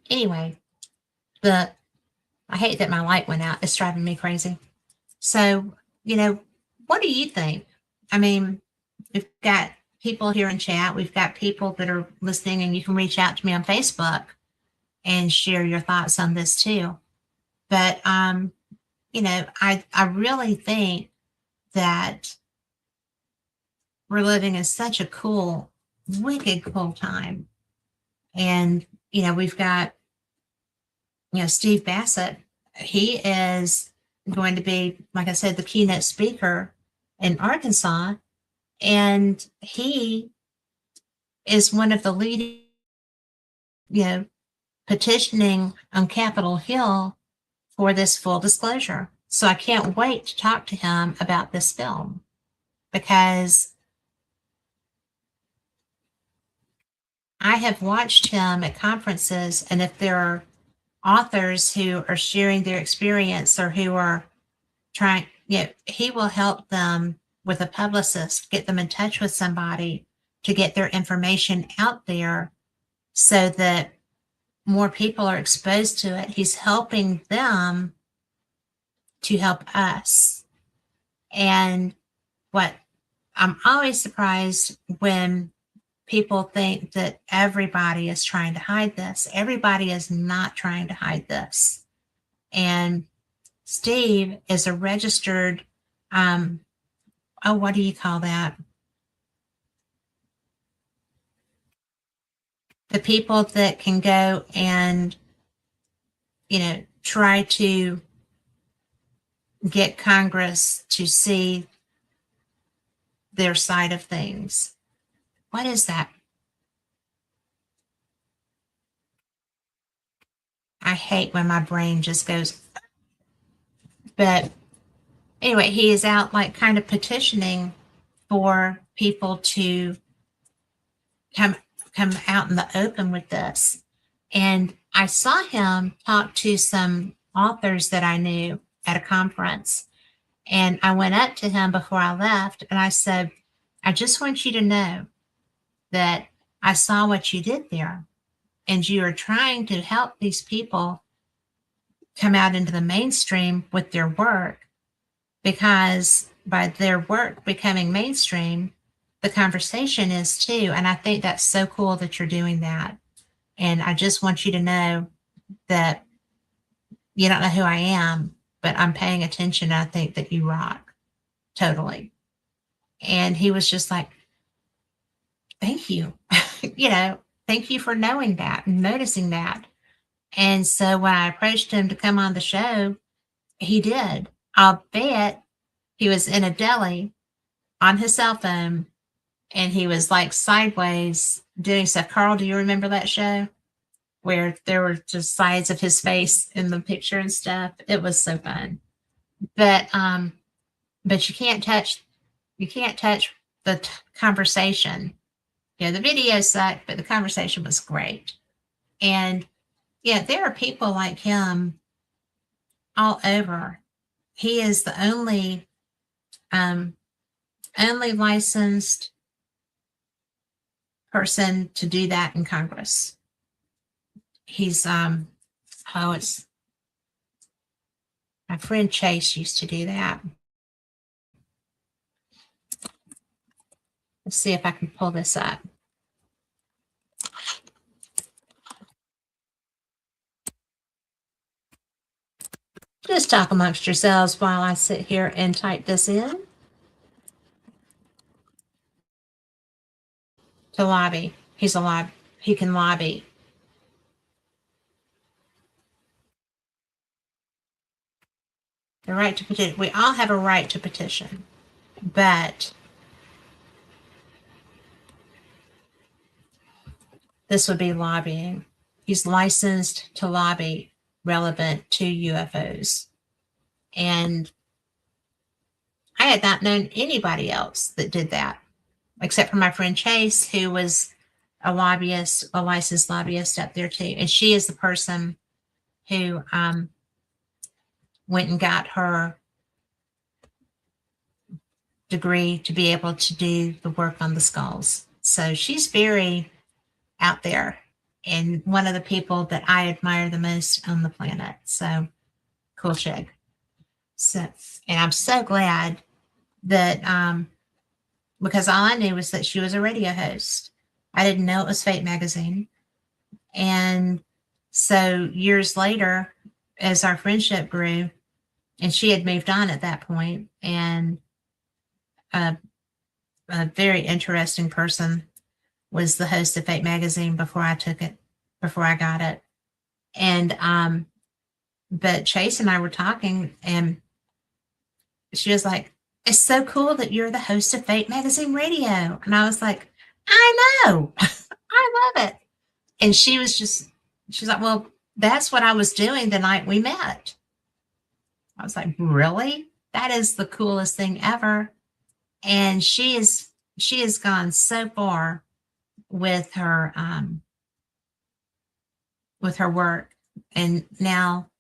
anyway, I hate that my light went out. It's driving me crazy. So, you know, what do you think? I mean, we've got people here in chat. We've got people that are listening, and you can reach out to me on Facebook and share your thoughts on this too. But, you know, I really think that we're living in such a cool, wicked cool time. And, you know, we've got Steve Bassett, he is going to be, like I said, the keynote speaker in Arkansas. And he is one of the leading, petitioning on Capitol Hill for this full disclosure. So I can't wait to talk to him about this film, because I have watched him at conferences, and if there are authors who are sharing their experience or who are trying, he will help them with a publicist, get them in touch with somebody to get their information out there so that more people are exposed to it. He's helping them to help us. And what I'm always surprised when people think that everybody is trying to hide this. Everybody is not trying to hide this. And Steve is a registered, what do you call that? The people that can go and, try to get Congress to see their side of things. What is that? I hate when my brain just goes. But anyway, he is out like kind of petitioning for people to come out in the open with this. And I saw him talk to some authors that I knew at a conference. And I went up to him before I left and I said, I just want you to know that I saw what you did there. And you are trying to help these people come out into the mainstream with their work, because by their work becoming mainstream, the conversation is too. And I think that's so cool that you're doing that. And I just want you to know that you don't know who I am, but I'm paying attention. I think that you rock totally. And he was just like, thank you. Thank you for knowing that and noticing that. And so when I approached him to come on the show, he did. I'll bet he was in a deli on his cell phone and he was like sideways doing stuff. Carl, do you remember that show where there were just sides of his face in the picture and stuff? It was so fun. But you can't touch the conversation. The video sucked, but the conversation was great. And there are people like him all over. He is the only licensed person to do that in Congress. He's my friend Chase used to do that. Let's see if I can pull this up. Just talk amongst yourselves while I sit here and type this in. To lobby. He can lobby. The right to petition. We all have a right to petition, but this would be lobbying. He's licensed to lobby relevant to UFOs. And I had not known anybody else that did that, except for my friend Chase, who was a lobbyist, a licensed lobbyist up there too. And she is the person who went and got her degree to be able to do the work on the skulls. So she's very out there and one of the people that I admire the most on the planet. So cool chick. So, and I'm so glad that, because all I knew was that she was a radio host. I didn't know it was Fate magazine. And so years later, as our friendship grew, and she had moved on at that point, and a very interesting person was the host of Fate magazine before I got it. And But Chase and I were talking, and she was like, "It's so cool that you're the host of Fate Magazine Radio." And I was like, "I know. I love it." And she's like, "Well, that's what I was doing the night we met." I was like, "Really? That is the coolest thing ever." And she has gone so far with her work. And now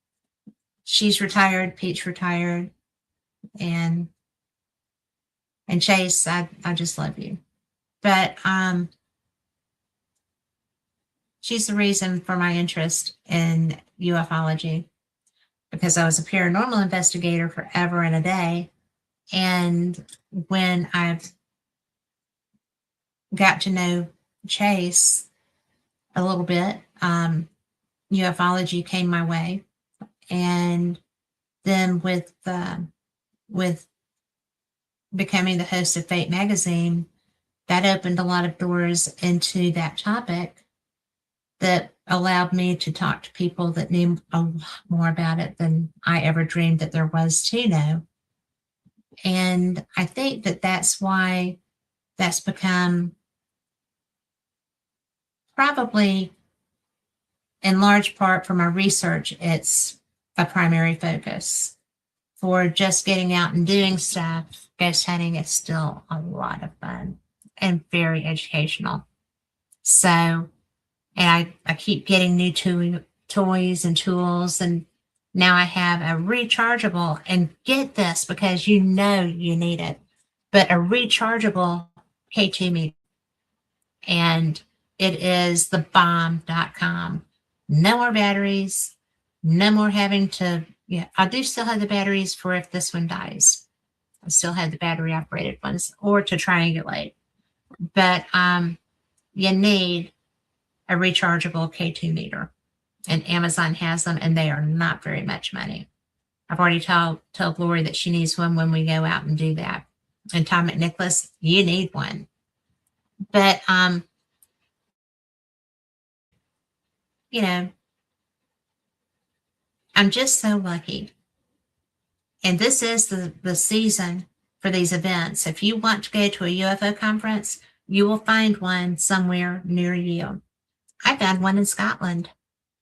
she's retired, Pete's retired, and Chase, I just love you. But she's the reason for my interest in ufology, because I was a paranormal investigator forever and a day. And when I've got to know Chase a little bit, ufology came my way. And then with becoming the host of Fate Magazine, that opened a lot of doors into that topic that allowed me to talk to people that knew a lot more about it than I ever dreamed that there was to know. And I think that that's why that's become, probably in large part for my research, it's a primary focus. For just getting out and doing stuff, ghost hunting is still a lot of fun and very educational. So, and I keep getting new toys and tools, and now I have a rechargeable, and get this because you know you need it, but a rechargeable K2 meter. And it is thebomb.com. No more batteries, no more having to, yeah, I do still have the batteries for if this one dies. I still have the battery operated ones, or to triangulate. But you need a rechargeable K2 meter, and Amazon has them, and they are not very much money. I've already told Lori that she needs one when we go out and do that. And Tom McNicholas, you need one. But you know, I'm just so lucky. And this is the season for these events. If you want to go to a UFO conference, you will find one somewhere near you. I found one in Scotland.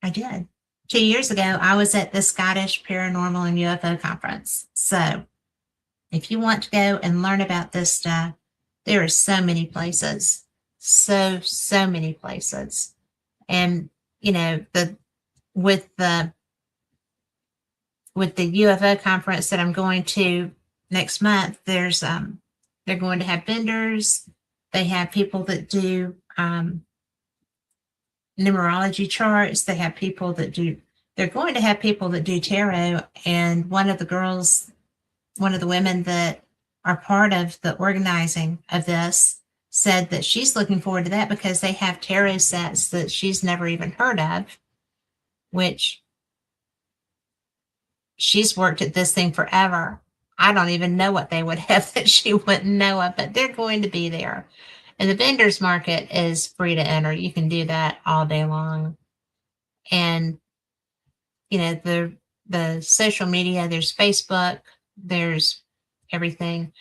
I did. 2 years ago, I was at the Scottish Paranormal and UFO Conference. So if you want to go and learn about this stuff, there are so many places. So many places. And, you know, with the UFO conference that I'm going to next month, there's they're going to have vendors. They have people that do numerology charts. They have people that do, they're going to have people that do tarot. And one of the women that are part of the organizing of this said that she's looking forward to that because they have tarot sets that she's never even heard of, which she's worked at this thing forever. I don't even know what they would have that she wouldn't know of, but they're going to be there. And the vendors market is free to enter. You can do that all day long. And, you know, the social media, there's Facebook, there's everything.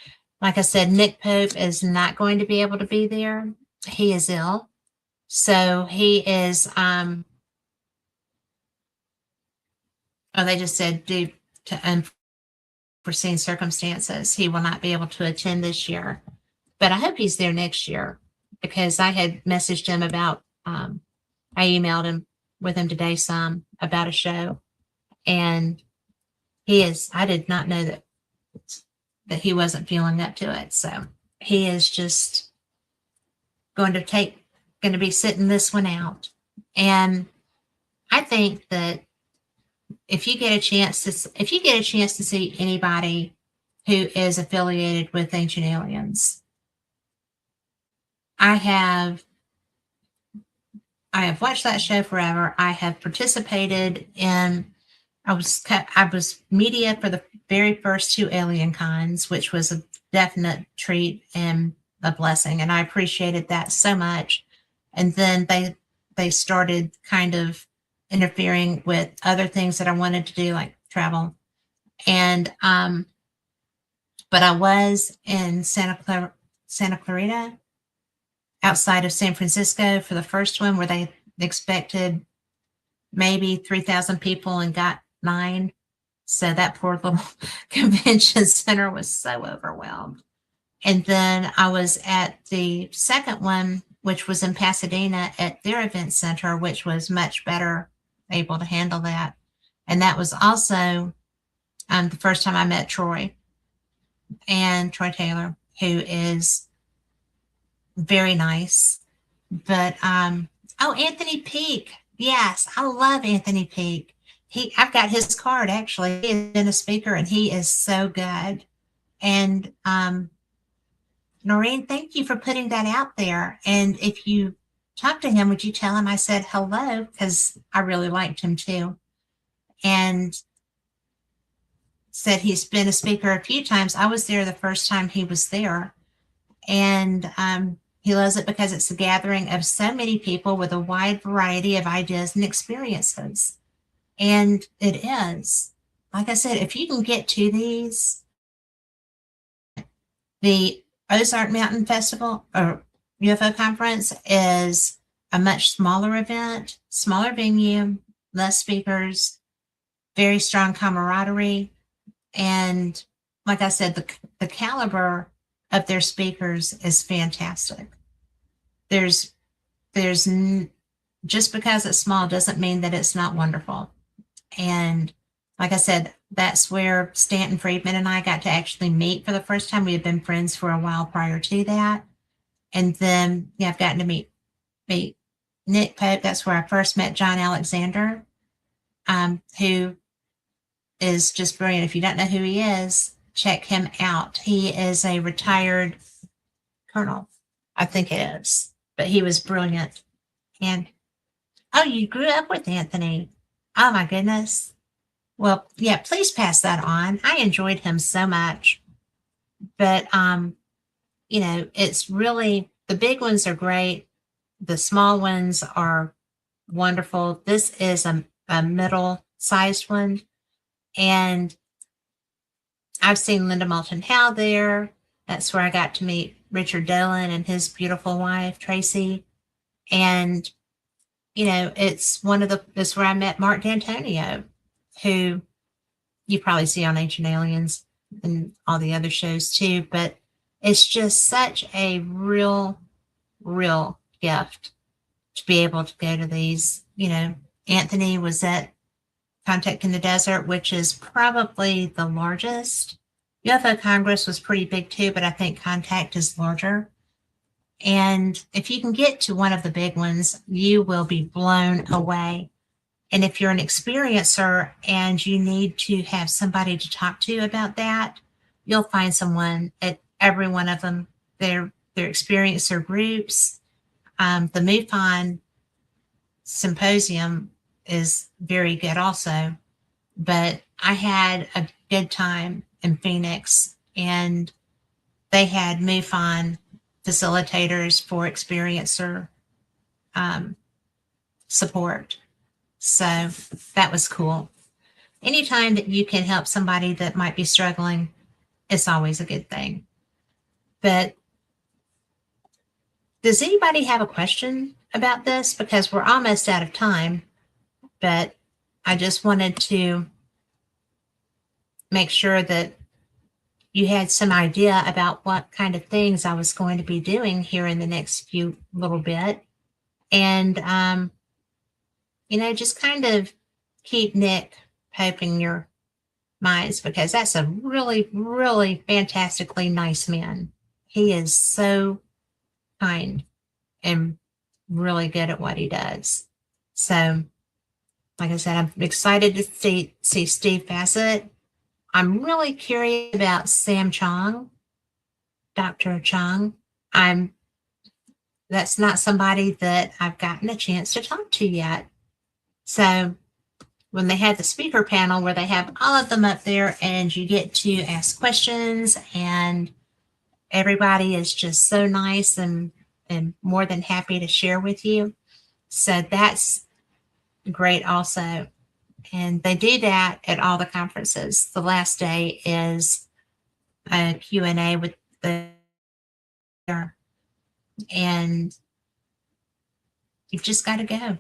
Like I said, Nick Pope is not going to be able to be there. He is ill. So he is, they just said due to unforeseen circumstances, he will not be able to attend this year. But I hope he's there next year, because I had messaged him about, I emailed him with him today some about a show. And I did not know that he wasn't feeling up to it. So he is just going to be sitting this one out. And I think that if you get a chance to see anybody who is affiliated with Ancient Aliens, I have watched that show forever. I have participated in, I was media for the very first 2 Alien Cons, which was a definite treat and a blessing. And I appreciated that so much. And then they started kind of interfering with other things that I wanted to do, like travel. And but I was in Santa Clarita, outside of San Francisco, for the first one, where they expected maybe 3,000 people and got 9. So that poor little convention center was so overwhelmed. And then I was at the second one, which was in Pasadena at their event center, which was much better able to handle that. And that was also the first time I met Troy Taylor, who is very nice. But Anthony Peak. Yes, I love Anthony Peak. I've got his card, actually. He has been a speaker, and he is so good. And Noreen, thank you for putting that out there. And if you talk to him, would you tell him I said hello? Because I really liked him too. And said he's been a speaker a few times. I was there the first time he was there. And he loves it because it's a gathering of so many people with a wide variety of ideas and experiences. And it is. Like I said, if you can get to these, the Ozark Mountain Festival or UFO Conference is a much smaller event, smaller venue, less speakers, very strong camaraderie. And like I said, the caliber of their speakers is fantastic. Just because it's small doesn't mean that it's not wonderful. And like I said, that's where Stanton Friedman and I got to actually meet for the first time. We had been friends for a while prior to that. And then I've gotten to meet Nick Pope. That's where I first met John Alexander, who is just brilliant. If you don't know who he is, check him out. He is a retired colonel, I think it is, but he was brilliant. And you grew up with Anthony. Oh my goodness. Well, yeah, please pass that on. I enjoyed him so much. But it's really, the big ones are great. The small ones are wonderful. This is a middle-sized one. And I've seen Linda Moulton Howe there. That's where I got to meet Richard Dolan and his beautiful wife, Tracy. And, it's where I met Mark D'Antonio, who you probably see on Ancient Aliens and all the other shows too. But it's just such a real gift to be able to go to these. Anthony was at Contact in the Desert, which is probably the largest. UFO Congress was pretty big too, but I think Contact is larger. And if you can get to one of the big ones, you will be blown away. And if you're an experiencer and you need to have somebody to talk to about that, you'll find someone at every one of them. They're experiencer groups. The MUFON symposium is very good also. But I had a good time in Phoenix, and they had MUFON facilitators for experiencer support. So that was cool. Anytime that you can help somebody that might be struggling, it's always a good thing. But does anybody have a question about this? Because we're almost out of time, but I just wanted to make sure that you had some idea about what kind of things I was going to be doing here in the next few little bit. And, just kind of keep Nick Pope in your minds, because that's a really, really fantastically nice man. He is so kind and really good at what he does. So, like I said, I'm excited to see Steve Fassett. I'm really curious about Sam Chong, Dr. Chong. That's not somebody that I've gotten a chance to talk to yet. So when they had the speaker panel where they have all of them up there and you get to ask questions, and everybody is just so nice and more than happy to share with you. So that's great also. And they do that at all the conferences. The last day is a Q&A with the, and you've just got to go.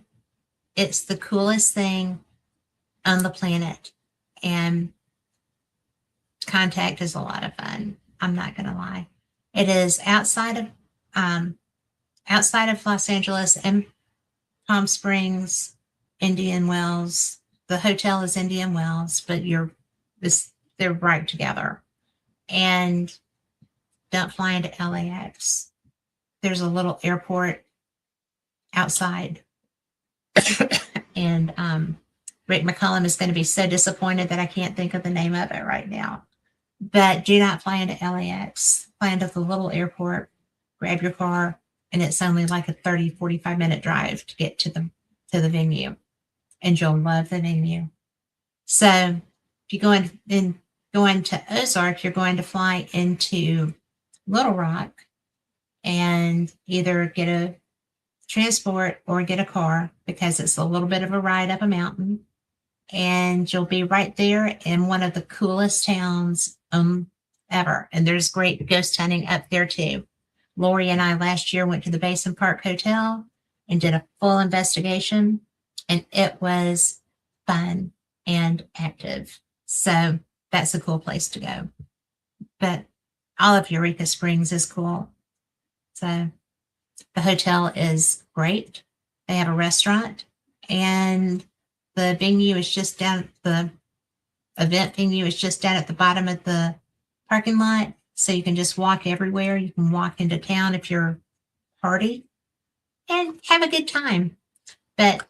It's the coolest thing on the planet. And contact is a lot of fun. I'm not going to lie. It is outside of Los Angeles and Palm Springs, Indian Wells. The hotel is Indian Wells, but they're right together. And don't fly into LAX. There's a little airport outside. And Rick McCullum is going to be so disappointed that I can't think of the name of it right now. But do not fly into LAX. Fly into the little airport, grab your car, and it's only like a 30, 45-minute drive to get to the venue. And you'll love the venue. So if you go into Ozark, you're going to fly into Little Rock and either get a transport or get a car, because it's a little bit of a ride up a mountain. And you'll be right there in one of the coolest towns ever. And there's great ghost hunting up there too. Lori and I last year went to the Basin Park Hotel and did a full investigation, and it was fun and active. So that's a cool place to go. But all of Eureka Springs is cool. So the hotel is great. They have a restaurant, and the venue is just down, the event venue is just down at the bottom of the parking lot. So you can just walk everywhere. You can walk into town if you're party and have a good time. But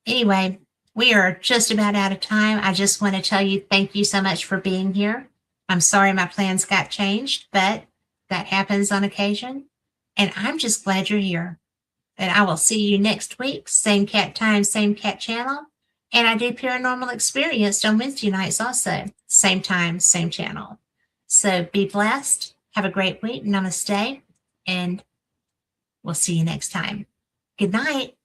anyway, we are just about out of time. I just want to tell you, thank you so much for being here. I'm sorry my plans got changed, but that happens on occasion. And I'm just glad you're here. And I will see you next week. Same cat time, same cat channel. And I do Paranormal Experience on Wednesday nights also. Same time, same channel. So be blessed. Have a great week. Namaste. And we'll see you next time. Good night.